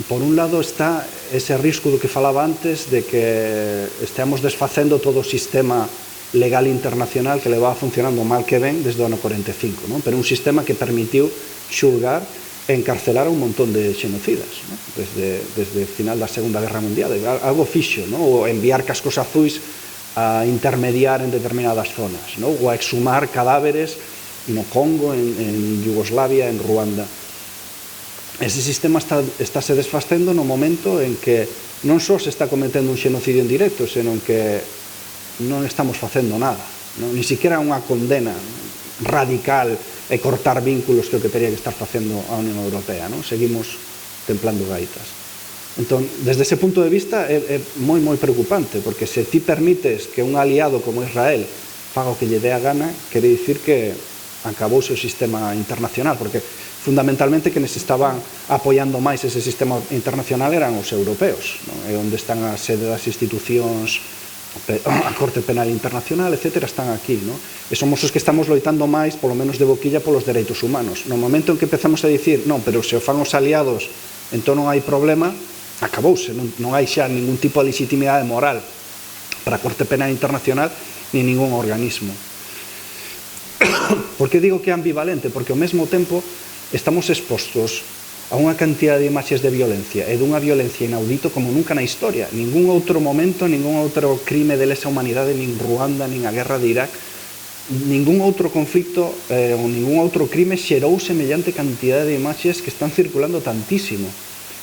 por un lado está ese risco do que falaba antes de que esteamos desfacendo todo o sistema legal internacional que levaba funcionando mal que ben desde o ano 45, pero un sistema que permitiu xulgar e encarcelar a un montón de xenocidas, desde o final da Segunda Guerra Mundial. Algo fixo, ou enviar cascos azuis a intermediar en determinadas zonas, ou a exhumar cadáveres no Congo, en Yugoslavia, en Ruanda. Ese sistema estáse desfacendo no momento en que non só se está cometendo un xenocidio en directo, senón que non estamos facendo nada, ni siquiera unha condena radical e cortar vínculos, que é o que teria que estar facendo a Unión Europea, non? Seguimos templando gaitas. Entón, desde ese punto de vista é moi preocupante, porque se ti permites que un aliado como Israel faga o que lle dé a gana, quere dicir que acabouse o sistema internacional, porque fundamentalmente quenes estaban apoiando máis ese sistema internacional eran os europeos, non? E onde están a sede das institucións, a Corte Penal Internacional, etc., están aquí, non? E somos os que estamos loitando máis, polo menos de boquilla, polos dereitos humanos. No momento en que empezamos a dicir, non, pero se o fan os aliados, entón non hai problema, acabouse, non hai xa ningún tipo de legitimidade moral para a Corte Penal Internacional ni ningún organismo. Por que digo que é ambivalente? Porque ao mesmo tempo estamos expostos a unha cantidad de imaxes de violencia e dunha violencia inaudito como nunca na historia. Ningún outro momento, ningún outro crime de lesa humanidade, nin Ruanda, nin a guerra de Irak, ningún outro conflicto ou ningún outro crime xerou semellante cantidade de imaxes que están circulando tantísimo.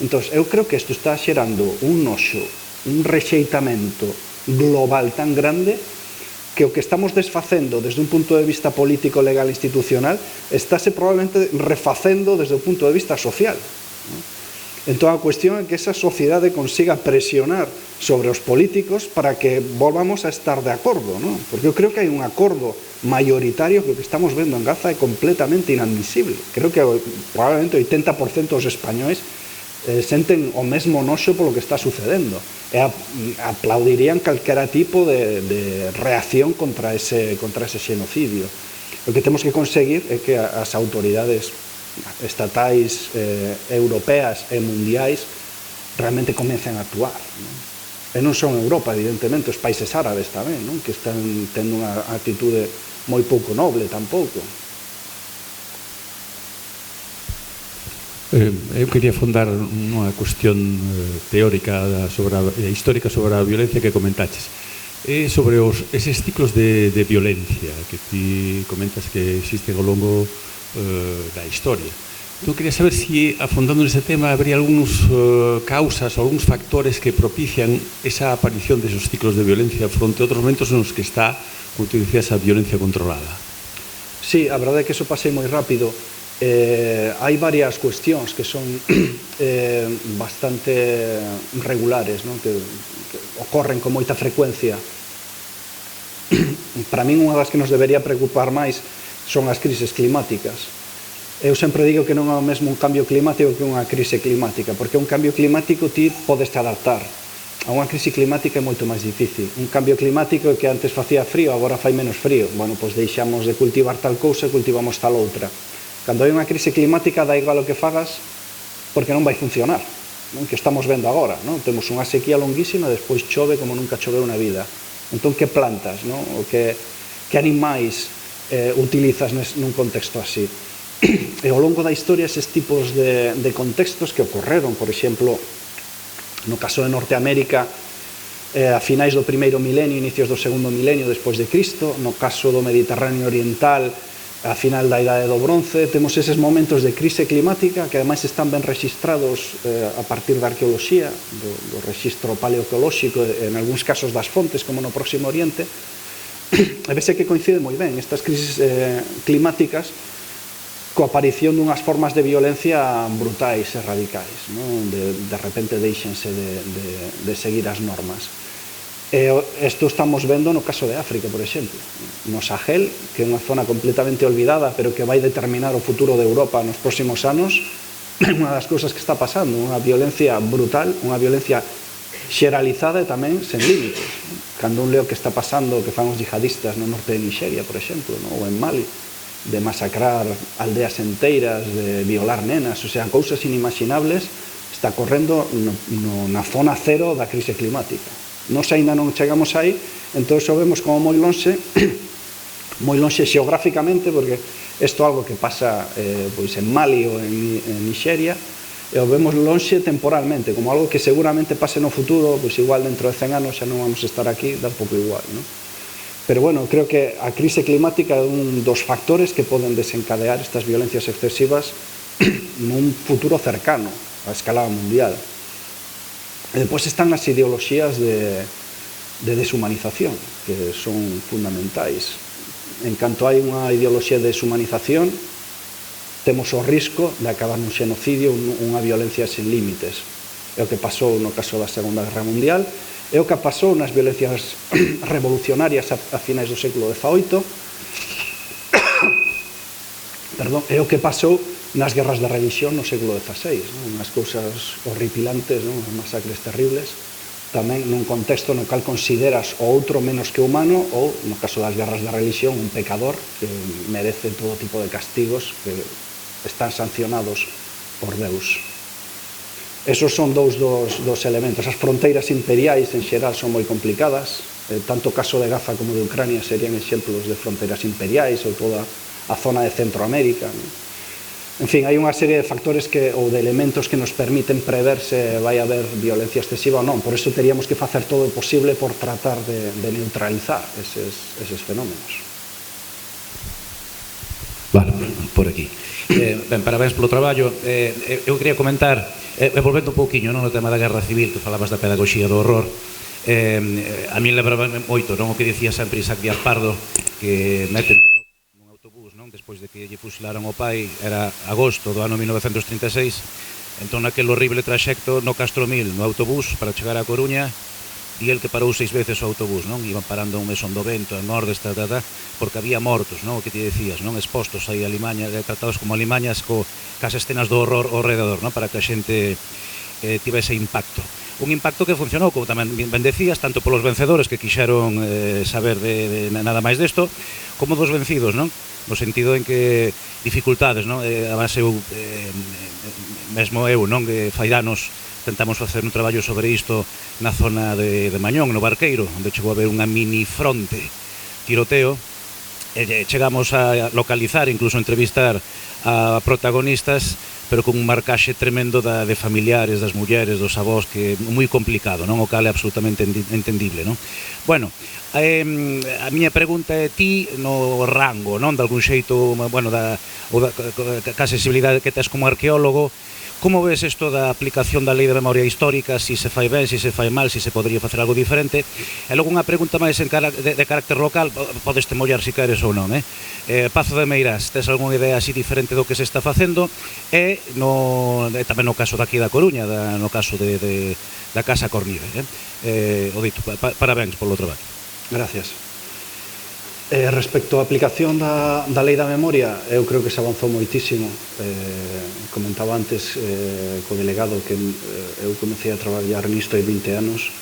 Entón, eu creo que isto está xerando un noxo, un rexeitamento global tan grande que o que estamos desfacendo desde un punto de vista político, legal e institucional estáse probablemente refacendo desde o punto de vista social. Entón a cuestión é que esa sociedade consiga presionar sobre os políticos para que volvamos a estar de acordo, non? Porque eu creo que hai un acordo mayoritario que o que estamos vendo en Gaza é completamente inadmisible. Creo que probablemente o 80% dos españois senten o mesmo noxo polo que está sucedendo e aplaudirían calquera tipo de reacción contra ese xenocidio. O que temos que conseguir é que as autoridades estatais, europeas e mundiais realmente comecen a actuar, non? E non son Europa, evidentemente, os países árabes tamén, non? Que están tendo unha actitude moi pouco noble tampouco. Eu quería fondar unha cuestión teórica histórica sobre a violencia que comentaches, sobre eses ciclos de violencia que ti comentas que existen ao longo da historia. Eu quería saber se, afondando nese tema, habría algúns causas ou algúns factores que propician esa aparición desos ciclos de violencia fronte a outros momentos nos que está, como tú dicías, a violencia controlada. Sí, a verdade é que eso pasei moi rápido. Hai varias cuestións que son bastante regulares, non? Que ocorren con moita frecuencia. Para min unha das que nos debería preocupar máis son as crises climáticas. Eu sempre digo que non é o mesmo un cambio climático que unha crise climática, porque un cambio climático ti podes te adaptar. A unha crise climática é moito máis difícil. Un cambio climático que antes facía frío, agora fai menos frío. Bueno, pois deixamos de cultivar tal cousa e cultivamos tal outra. Cando hai unha crise climática dá igual o que fagas porque non vai funcionar, non? Que estamos vendo agora, non? Temos unha sequía longuísima e despois chove como nunca choveu na vida. Entón, que plantas, non? O que animais utilizas nun contexto así? E ao longo da historia eses tipos de contextos que ocorreron, por exemplo, no caso de Norteamérica, a finais do primeiro milenio, inicios do segundo milenio despois de Cristo, no caso do Mediterráneo Oriental, a final da Idade do Bronce, temos eses momentos de crise climática que ademais están ben registrados a partir da arqueoloxía, do rexistro paleoecolóxico, en algúns casos das fontes, como no Próximo Oriente, e vese que coincide moi ben estas crises climáticas coa aparición dunhas formas de violencia brutais e radicais, non? De repente deixense de seguir as normas. Isto estamos vendo no caso de África, por exemplo, no Sahel, que é unha zona completamente olvidada, pero que vai determinar o futuro de Europa nos próximos anos. Unha das cousas que está pasando, unha violencia brutal, unha violencia xeralizada e tamén sen límites. Cando un leo que está pasando, que fan os yihadistas no norte de Nixeria, por exemplo, ou en Mali, de masacrar aldeas enteiras, de violar nenas, o sea, cousas inimaginables, está correndo na zona cero da crise climática. Nos aínda non chegamos aí, entón xo vemos como moi lonxe xeográficamente, porque isto é algo que pasa pois en Mali ou en Nixeria, e o vemos lonxe temporalmente, como algo que seguramente pase no futuro, pois igual dentro de 100 anos xa non vamos a estar aquí, dá un pouco igual, non? Pero bueno, creo que a crise climática é un dos factores que poden desencadear estas violencias excesivas nun futuro cercano a escala mundial. E depois están as ideoloxías de deshumanización, que son fundamentais. En canto hai unha ideoloxía de deshumanización, temos o risco de acabar nun xenocidio, unha violencia sen límites. É o que pasou no caso da Segunda Guerra Mundial, é o que pasou nas violencias revolucionarias a finais do século XVIII, é o que pasou nas guerras da religión no século XVI, unhas cousas horripilantes, unhas masacres terribles, tamén nun contexto no cal consideras o outro menos que humano ou, no caso das guerras da religión, un pecador que merece todo tipo de castigos que están sancionados por Deus. Esos son dous dos elementos. As fronteiras imperiais en xeral son moi complicadas, tanto o caso de Gaza como de Ucrania serían exemplos de fronteiras imperiais ou toda a zona de Centroamérica. En fin, hai unha serie de factores ou de elementos que nos permiten prever se vai haber violencia excesiva ou non. Por iso teríamos que facer todo o posible por tratar de neutralizar eses fenómenos. Vale, por aquí. Ben, parabéns polo traballo. Eu quería comentar, volvendo un pouquiño no tema da guerra civil, que falabas da pedagogía do horror, a mí lembraba moito, non, o que dicía sempre Isaac Díaz Pardo, que meten nun autobús, non, despois de que lle fusilaran o pai, era agosto do ano 1936, entón naquele horrible traxecto no Castro Mil, no autobús, para chegar a Coruña, e el que parou 6 veces o autobús, non? Iban parando un mesón do vento, en Nordes, porque había mortos, non? O que ti decías, non? Expostos aí a Limaña, tratados como alimañas cas escenas do horror ao rededor, non? Para que a xente tivese impacto. Un impacto que funcionou, como tamén ben decías, tanto polos vencedores que quixeron saber de nada máis desto, como dos vencidos, non? No sentido en que dificultades, non? Además eu, mesmo eu, non? Que fai anos tentamos facer un traballo sobre isto na zona de Mañón, no Barqueiro, onde chegou a haber unha mini fronte tiroteo, e chegamos a localizar, incluso entrevistar a protagonistas, pero con un marcaxe tremendo de familiares, das mulleres, dos avós, que é moi complicado, non? O cal é absolutamente entendible, non? Bueno, a miña pregunta é ti no rango, non? De algún xeito, bueno, ca sensibilidade que tes como arqueólogo, como ves isto da aplicación da Lei de Memoria Histórica, si se fai ben, si se fai mal, si se podría facer algo diferente? E logo unha pregunta máis de carácter local, podes te mollar si queres ou non, Pazo de Meirás, tes algunha idea así diferente do que se está facendo? E tamén no caso daqui da Coruña, no caso da Casa Cornive, o dito, parabéns polo traballo. Gracias. Respecto á aplicación da Lei da Memoria, eu creo que se avanzou moitísimo. Comentaba antes co delegado que eu comecei a traballar nisto hai 20 anos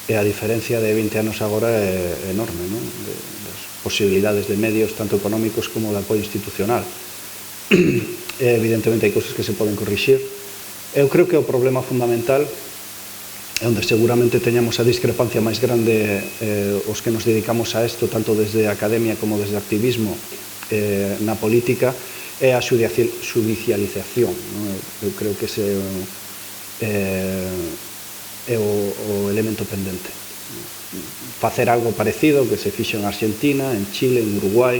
e a diferencia de 20 anos agora é enorme, non? Das posibilidades de medios tanto económicos como de apoio institucional. Evidentemente hai cousas que se poden corrixir. Eu creo que o problema fundamental é onde seguramente teñamos a discrepancia máis grande os que nos dedicamos a isto, tanto desde a academia como desde o activismo na política, é a judicialización. Eu creo que ese é o elemento pendente. Facer algo parecido que se fixo en Argentina, en Chile, en Uruguai,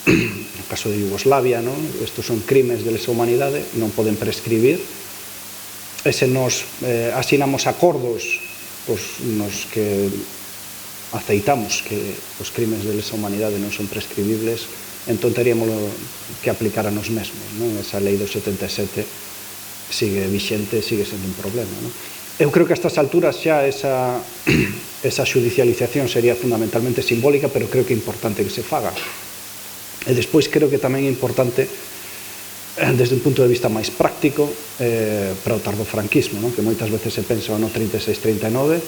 no caso de Yugoslavia, estos son crimes de lesa humanidade, non poden prescribir. E se nos asinamos acordos nos que aceitamos que os crimes de lesa humanidade non son prescribibles, entón teríamos que aplicar a nos mesmos. Esa lei do 77 sigue vixente, sigue sendo un problema. Eu creo que a estas alturas xa esa judicialización sería fundamentalmente simbólica, pero creo que é importante que se faga. E despois creo que tamén é importante desde un punto de vista máis práctico para o tardofranquismo, que moitas veces se pensa no 36-39,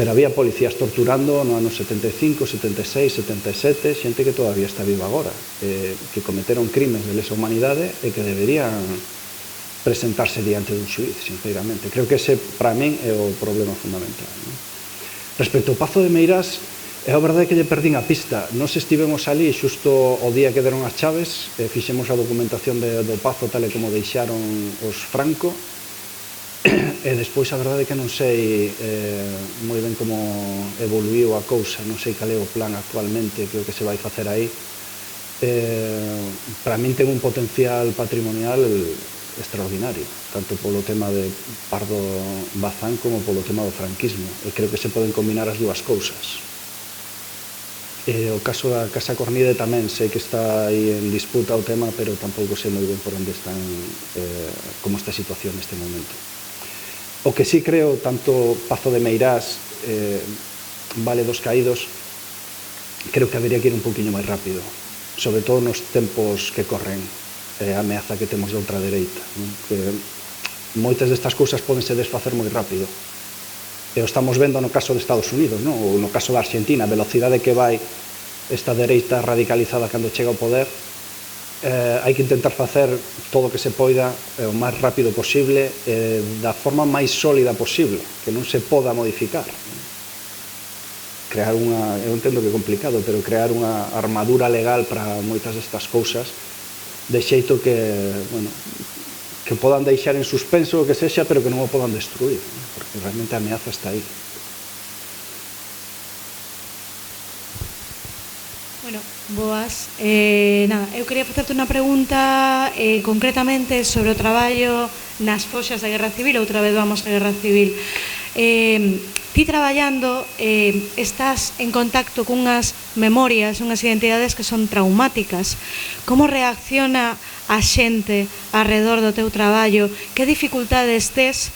pero había policías torturando no ano 75, 76, 77, xente que todavía está viva agora, que cometeron crimes de lesa humanidade e que deberían presentarse diante dun xuiz, sinceramente. Creo que ese, para min, é o problema fundamental. Respecto ao Pazo de Meirás, é a verdade que lle perdín a pista. Nos estivemos ali xusto o día que deron as chaves, fixemos a documentación do Pazo tal e como deixaron os Franco, e despois a verdade que non sei moi ben como evoluiu a cousa, non sei cal é o plan actualmente, que é o que se vai facer aí. Para min ten un potencial patrimonial extraordinario, tanto polo tema de Pardo Bazán como polo tema do franquismo, e creo que se poden combinar as dúas cousas. O caso da Casa Cornide tamén sei que está aí en disputa o tema, pero tampouco sei moi ben por onde están, como está a situación neste momento. O que sí creo, tanto Pazo de Meirás, Vale dos Caídos, creo que habería que ir un poquinho máis rápido, sobre todo nos tempos que corren, a ameaza que temos de ultradereita, non? Que moitas destas cousas podense desfacer moi rápido. E o estamos vendo no caso de Estados Unidos, non? Ou no caso da Argentina, a velocidade que vai esta dereita radicalizada cando chega ao poder. Hai que intentar facer todo o que se poida o máis rápido posible, da forma máis sólida posible, que non se poda modificar. Crear unha, eu entendo que é complicado, pero crear unha armadura legal para moitas destas cousas, de xeito que, bueno, que podan deixar en suspenso o que sexa, pero que non o podan destruir, porque realmente a ameaza está aí. Bueno, boas. Nada, eu quería facerte unha pregunta concretamente sobre o traballo nas foxas da Guerra Civil. Outra vez vamos á Guerra Civil. Ti traballando estás en contacto cunhas memorias, unhas identidades que son traumáticas. Como reacciona a xente alrededor do teu traballo? Que dificultades tes?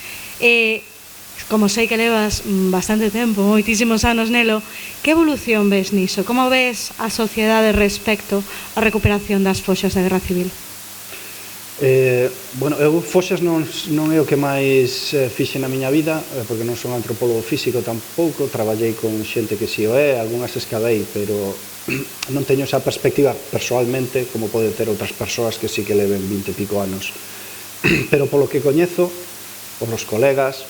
Como sei que levas bastante tempo, moitísimos anos nelo, que evolución ves niso? Como ves a sociedade respecto á recuperación das foxas da Guerra Civil? Bueno, eu foxas non é o que máis fixe na miña vida, porque non son antropólogo físico tampouco, traballei con xente que si o é, algunhas escavei, pero non teño esa perspectiva persoalmente, como pode ter outras persoas que sí que leven 20 e pico anos. Pero polo que coñezo, os colegas,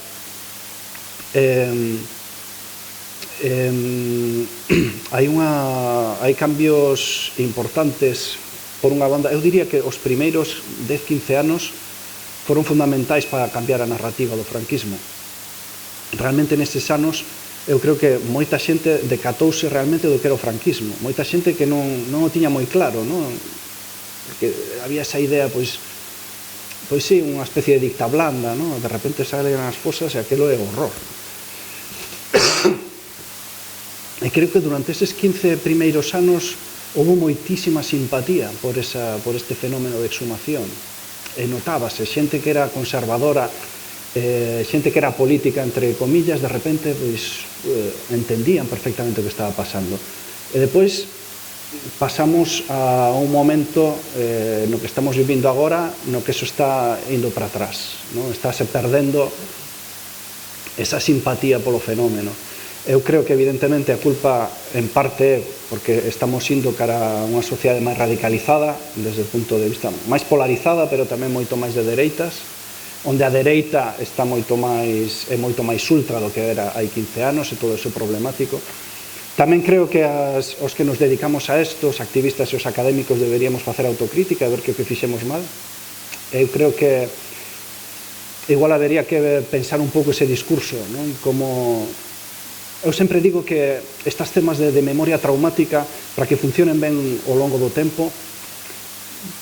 hai cambios importantes. Por unha banda, eu diría que os primeiros 10-15 anos foron fundamentais para cambiar a narrativa do franquismo. Realmente nestes anos eu creo que moita xente decatouse realmente do que era o franquismo, moita xente que non o tiña moi claro, non? Porque había esa idea, pois sí, unha especie de dicta blanda, non? De repente salen as fosas e aquilo é horror. E creo que durante eses 15 primeiros anos houve moitísima simpatía por este fenómeno de exhumación, e notábase xente que era conservadora, xente que era política, entre comillas, de repente entendían perfectamente o que estaba pasando. E depois pasamos a un momento no que estamos vivindo agora, no que eso está indo para atrás, non? Estáse perdendo esa simpatía polo fenómeno. Eu creo que evidentemente a culpa en parte é porque estamos indo cara a unha sociedade máis radicalizada, desde o punto de vista máis polarizada, pero tamén moito máis de dereitas, onde a dereita está é moito máis ultra do que era hai 15 anos, e todo iso problemático. Tamén creo que os que nos dedicamos a isto, os activistas e os académicos, deberíamos facer autocrítica e ver que o que fixemos mal. Eu creo que igual habería que pensar un pouco ese discurso, non? Como eu sempre digo que estas temas de memoria traumática, para que funcionen ben ao longo do tempo,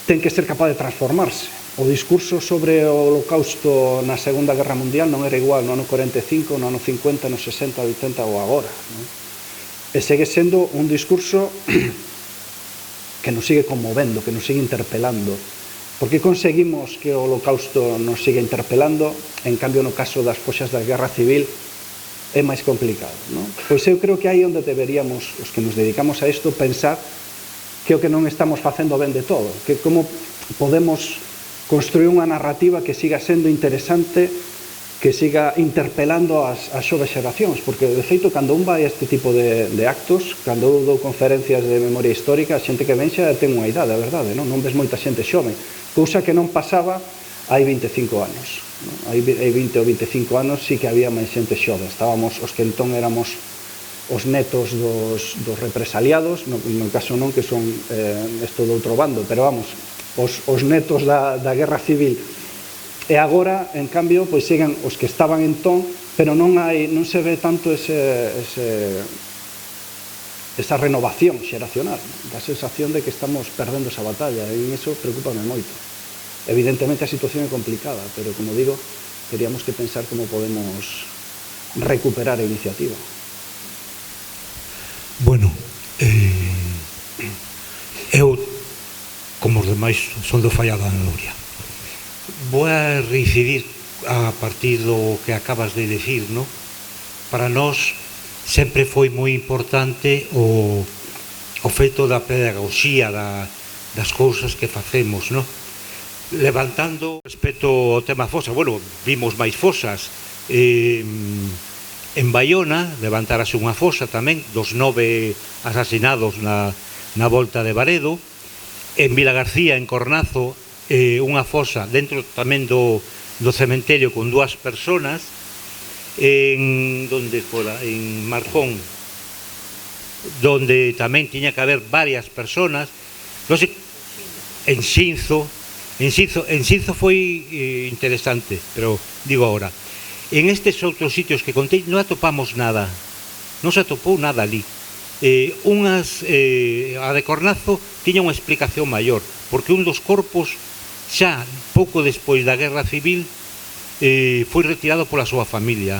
ten que ser capaz de transformarse. O discurso sobre o Holocausto na Segunda Guerra Mundial non era igual no ano 45, no ano 50, no 60, 80 ou agora, non? E segue sendo un discurso que nos sigue conmovendo, que nos sigue interpelando. Por que conseguimos que o Holocausto nos siga interpelando? En cambio, no caso das foxas da Guerra Civil, é máis complicado, non? Pois eu creo que aí onde deberíamos, os que nos dedicamos a isto, pensar que o que non estamos facendo ben de todo, que como podemos construir unha narrativa que siga sendo interesante, que siga interpelando as xoves xeracións, porque de feito cando un vai a este tipo de actos, cando eu dou conferencias de memoria histórica, a xente que ven xa ten unha idade, a verdade, non ves moita xente xove, cousa que non pasaba hai 25 anos. Hai 20 ou 25 anos sí que había máis xente xove, estábamos os que entón éramos os netos dos represaliados, no caso non que son isto do outro bando, pero vamos, os netos da Guerra Civil. E agora, en cambio, pois siguen os que estaban entón, pero non se ve tanto esa renovación xeracional, da sensación de que estamos perdendo esa batalla, e iso preocúpame moito. Evidentemente a situación é complicada, pero como digo, teríamos que pensar como podemos recuperar a iniciativa. Bueno, Eu, como os demais, son do fallado da memoria. Vou a reincidir a partir do que acabas de decir, no? Para nós sempre foi moi importante o feito da pedagogía das cousas que facemos, no? Levantando respecto ao tema fosa, bueno, vimos máis fosas en Baiona, levantárase unha fosa tamén dos 9 asasinados na volta de Baredo. En Vilagarcía, en Cornazo, unha fosa dentro tamén do cementerio con 2 personas. Donde fora, en Marcón, donde tamén tiña que haber varias personas. Non sei, en Xinzo foi interesante, pero digo agora, en estes outros sitios que contei non atopamos nada, non se atopou nada ali. A de Cornazo tiña unha explicación maior, porque un dos corpos xa pouco despois da Guerra Civil foi retirado pola súa familia.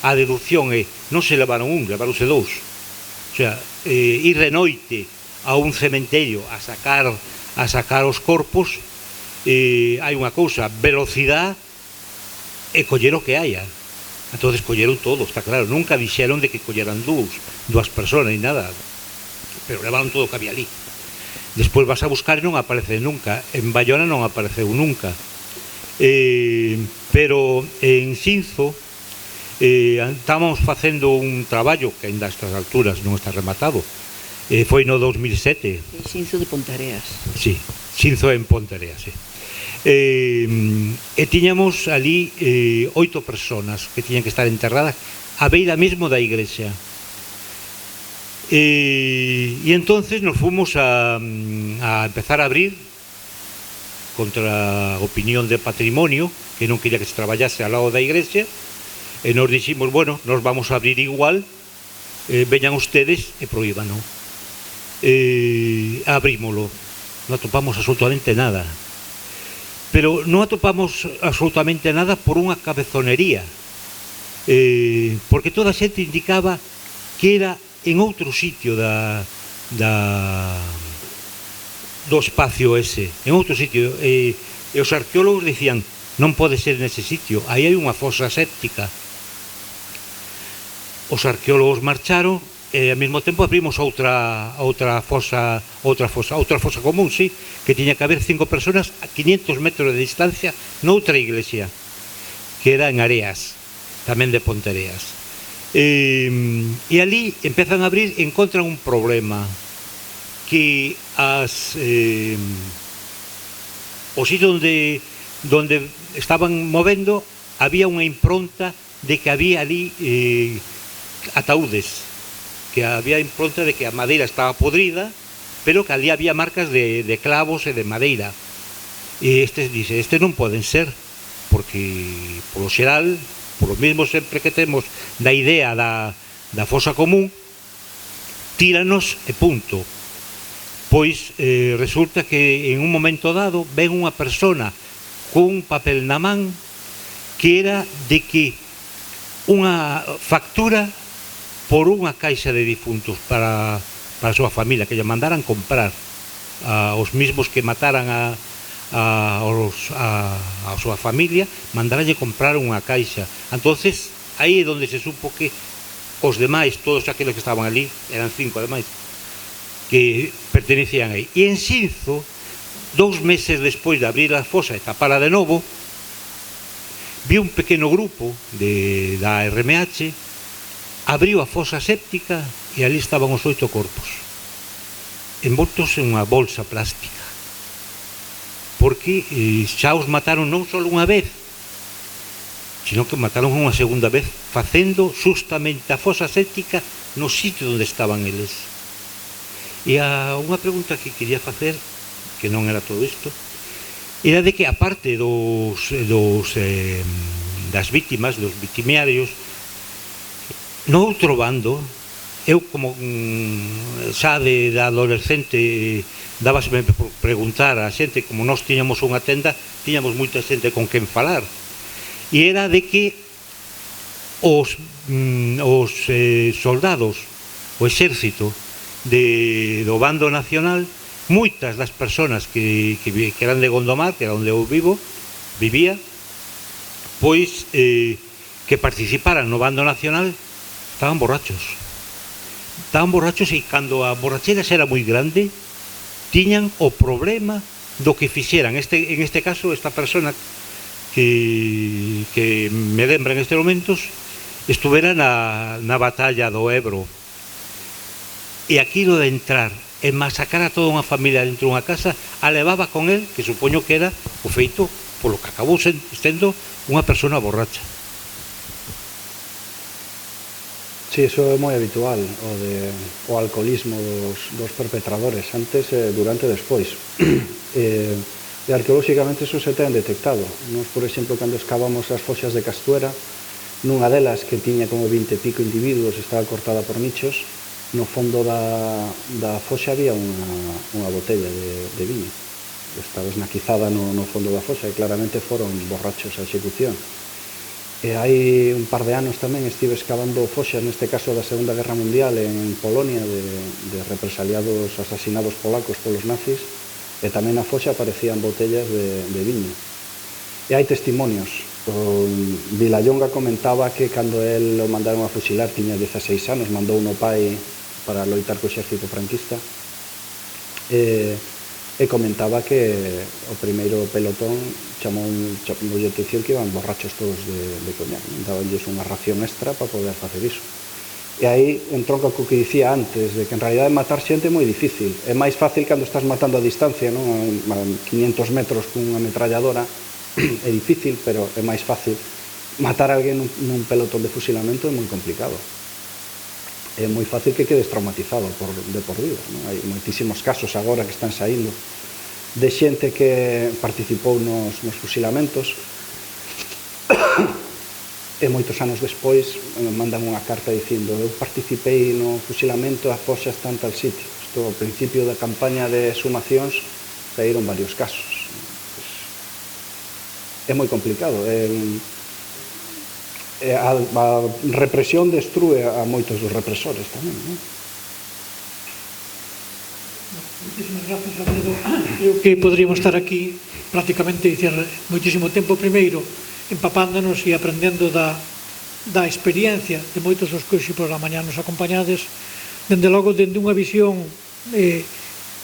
A deducción é, non se levaron un, levaronse 2. O sea, ir de noite a un cementerio a sacar os corpos, hai unha cousa, velocidade e coller o que haya. Entonces colleron todo, está claro, nunca dixeron de que colleran 2 personas ni nada, pero levaron todo o que había ali. Despois vas a buscar e non aparece nunca. En Baiona non apareceu nunca. Pero en Xinzo estamos facendo un traballo que ainda a estas alturas non está rematado. Foi no 2007. Xinzo de Ponteareas. Sí, Xinzo en Ponteareas, sí. E tiñamos ali 8 personas que tiñan que estar enterradas a beira mesmo da igrexa. E entonces nos fomos a empezar a abrir contra a opinión de patrimonio, que non quería que se traballase ao lado da igrexa, e nos diximos, bueno, nos vamos a abrir igual, veñan ustedes e prohíbano. Abrímolo, non atopamos absolutamente nada, pero non atopamos absolutamente nada por unha cabezonería, porque toda a xente indicaba que era en outro sitio do espacio ese, en outro sitio, e os arqueólogos dicían, non pode ser nese sitio, aí hai unha fosa séptica. Os arqueólogos marcharon e ao mesmo tempo abrimos outra fosa común, sí, que tiña que haber 5 personas a 500 metros de distancia noutra iglesia, que era en Areas, tamén de Ponteareas. E ali empezan a abrir, encontran un problema, que o sitio donde estaban movendo había unha impronta de que había ali ataúdes, que había impronta de que a madeira estaba podrida, pero que ali había marcas de clavos e de madeira. E estes non poden ser, porque polo xeral, polo mesmo sempre que temos da idea da fosa común, tíranos e punto. Pois resulta que en un momento dado ven unha persona con un papel na man que era de que unha factura por unha caixa de difuntos para a súa familia, que lle mandaran comprar aos mismos que mataran a súa familia, mandaranlle comprar unha caixa. Entonces aí é onde se supo que os demais, todos aqueles que estaban ali, eran 5 ademais, que pertenecían aí. E en Xinzo, 2 meses despois de abrir a fosa e tapala de novo, vi un pequeno grupo da RMH, abriu a fosa séptica e ali estaban os 8 corpos, envoltos en unha bolsa plástica, porque xa os mataron non só unha vez, sino que mataron unha segunda vez, facendo justamente a fosa séptica no sitio onde estaban eles. E unha pregunta que quería facer, que non era todo isto, era de que, aparte das vítimas, dos victimiarios, no outro bando, eu como xa de adolescente dábaseme por preguntar a xente, como nós tiñamos unha tenda, tiñamos moita xente con quen falar, e era de que os soldados, o exército do bando nacional, moitas das persoas que eran de Gondomar, que era onde eu vivía, pois que participaran no bando nacional estaban borrachos e cando a borrachera era moi grande tiñan o problema do que fixeran. En este caso, esta persona que me lembra en estes momentos estuvera na batalla do Ebro, e aquilo de entrar e masacrar a toda unha familia dentro dunha casa a levaba con el, que supoño que era o feito polo que acabou sendo unha persona borracha. Sí, iso é moi habitual, o alcoholismo dos perpetradores, antes, durante e despois. E arqueolóxicamente iso se ten detectado. Nos, por exemplo, cando excavamos as foxas de Castuera, nunha delas que tiña como 20 e pico individuos, estaba cortada por nichos, no fondo da foxa había unha botella de viño. Estaba esnaquizada no fondo da foxa e claramente foron borrachos a execución. E hai un par de anos tamén estive excavando foxas, neste caso da Segunda Guerra Mundial en Polonia, de represaliados asasinados polacos polos nazis, e tamén na foxa aparecían botellas de viño. E hai testimonios. O Vilallonga comentaba que cando el o mandaron a fusilar tiña 16 anos, mandou no pai para loitar co exército franquista, e comentaba que o primeiro pelotón chamou a atención que iban borrachos todos de coñac, dabanlles unha ración extra para poder facer iso. E aí entronca co que dicía antes, de que en realidad matar xente é moi difícil. É máis fácil cando estás matando a distancia, non? A 500 metros cunha ametralladora é difícil, pero é máis fácil. Matar a alguén nun pelotón de fusilamento é moi complicado. É moi fácil que quedes traumatizado de por vida, non? Hai moitísimos casos agora que están saindo de xente que participou nos fusilamentos e moitos anos despois mandan unha carta dicindo eu participei no fusilamento, a foxa está en tal sitio. Isto ao principio da campaña de exhumacións saíron varios casos. É moi complicado. A represión destrúe a moitos dos represores tamén, non? Moitísimas gracias, Alfredo. Creo que poderíamos estar aquí prácticamente dicir moitísimo tempo, primeiro empapándonos e aprendendo da experiencia de moitos dos que hoxe por la mañá nos acompañades, dende logo dende unha visión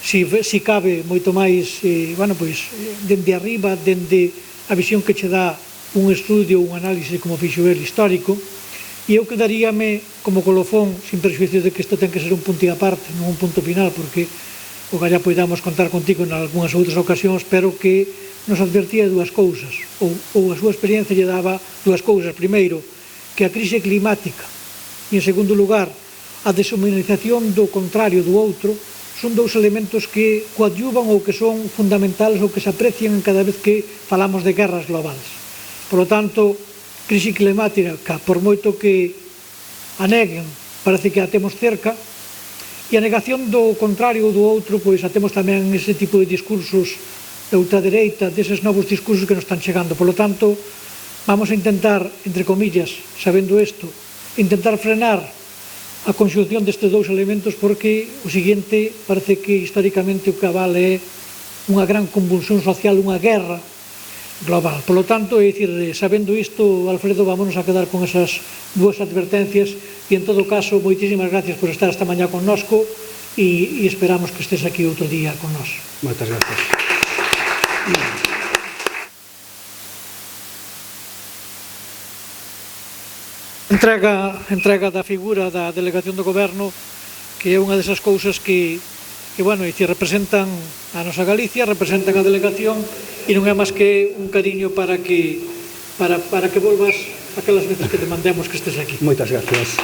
si cabe moito máis dende arriba, dende a visión que che dá un estudio, un análise como fixo el histórico, e eu quedaríame como colofón, sin perxuicio de que isto ten que ser un punto e aparte, non un punto final, porque o galla poidamos contar contigo en algunhas outras ocasións, pero que nos advertía dúas cousas, ou a súa experiencia lle daba dúas cousas. Primeiro, que a crise climática, e en segundo lugar, a deshumanización do contrario do outro, son dous elementos que coadyuvan ou que son fundamentales ou que se aprecian cada vez que falamos de guerras globais. Por lo tanto, crise climática, por moito que a neguen, parece que a temos cerca, e a negación do contrario ou do outro, pois a temos tamén ese tipo de discursos da ultradereita, deses novos discursos que nos están chegando. Por lo tanto, vamos a intentar, entre comillas, sabendo isto, intentar frenar a conxunción destes dous elementos, porque o seguinte parece que históricamente o que vale é unha gran convulsión social, unha guerra global. Por lo tanto, é dicir, sabendo isto, Alfredo, vámonos a quedar con esas dúas advertencias e, en todo caso, moitísimas gracias por estar esta mañá connosco e esperamos que estés aquí outro día con nós. Moitas gracias. Entrega da figura da delegación do goberno, que é unha desas cousas que representan a nosa Galicia, representan a delegación, e non é máis que un cariño para que volvas aquelas veces que te mandemos que estés aquí. Moitas gracias.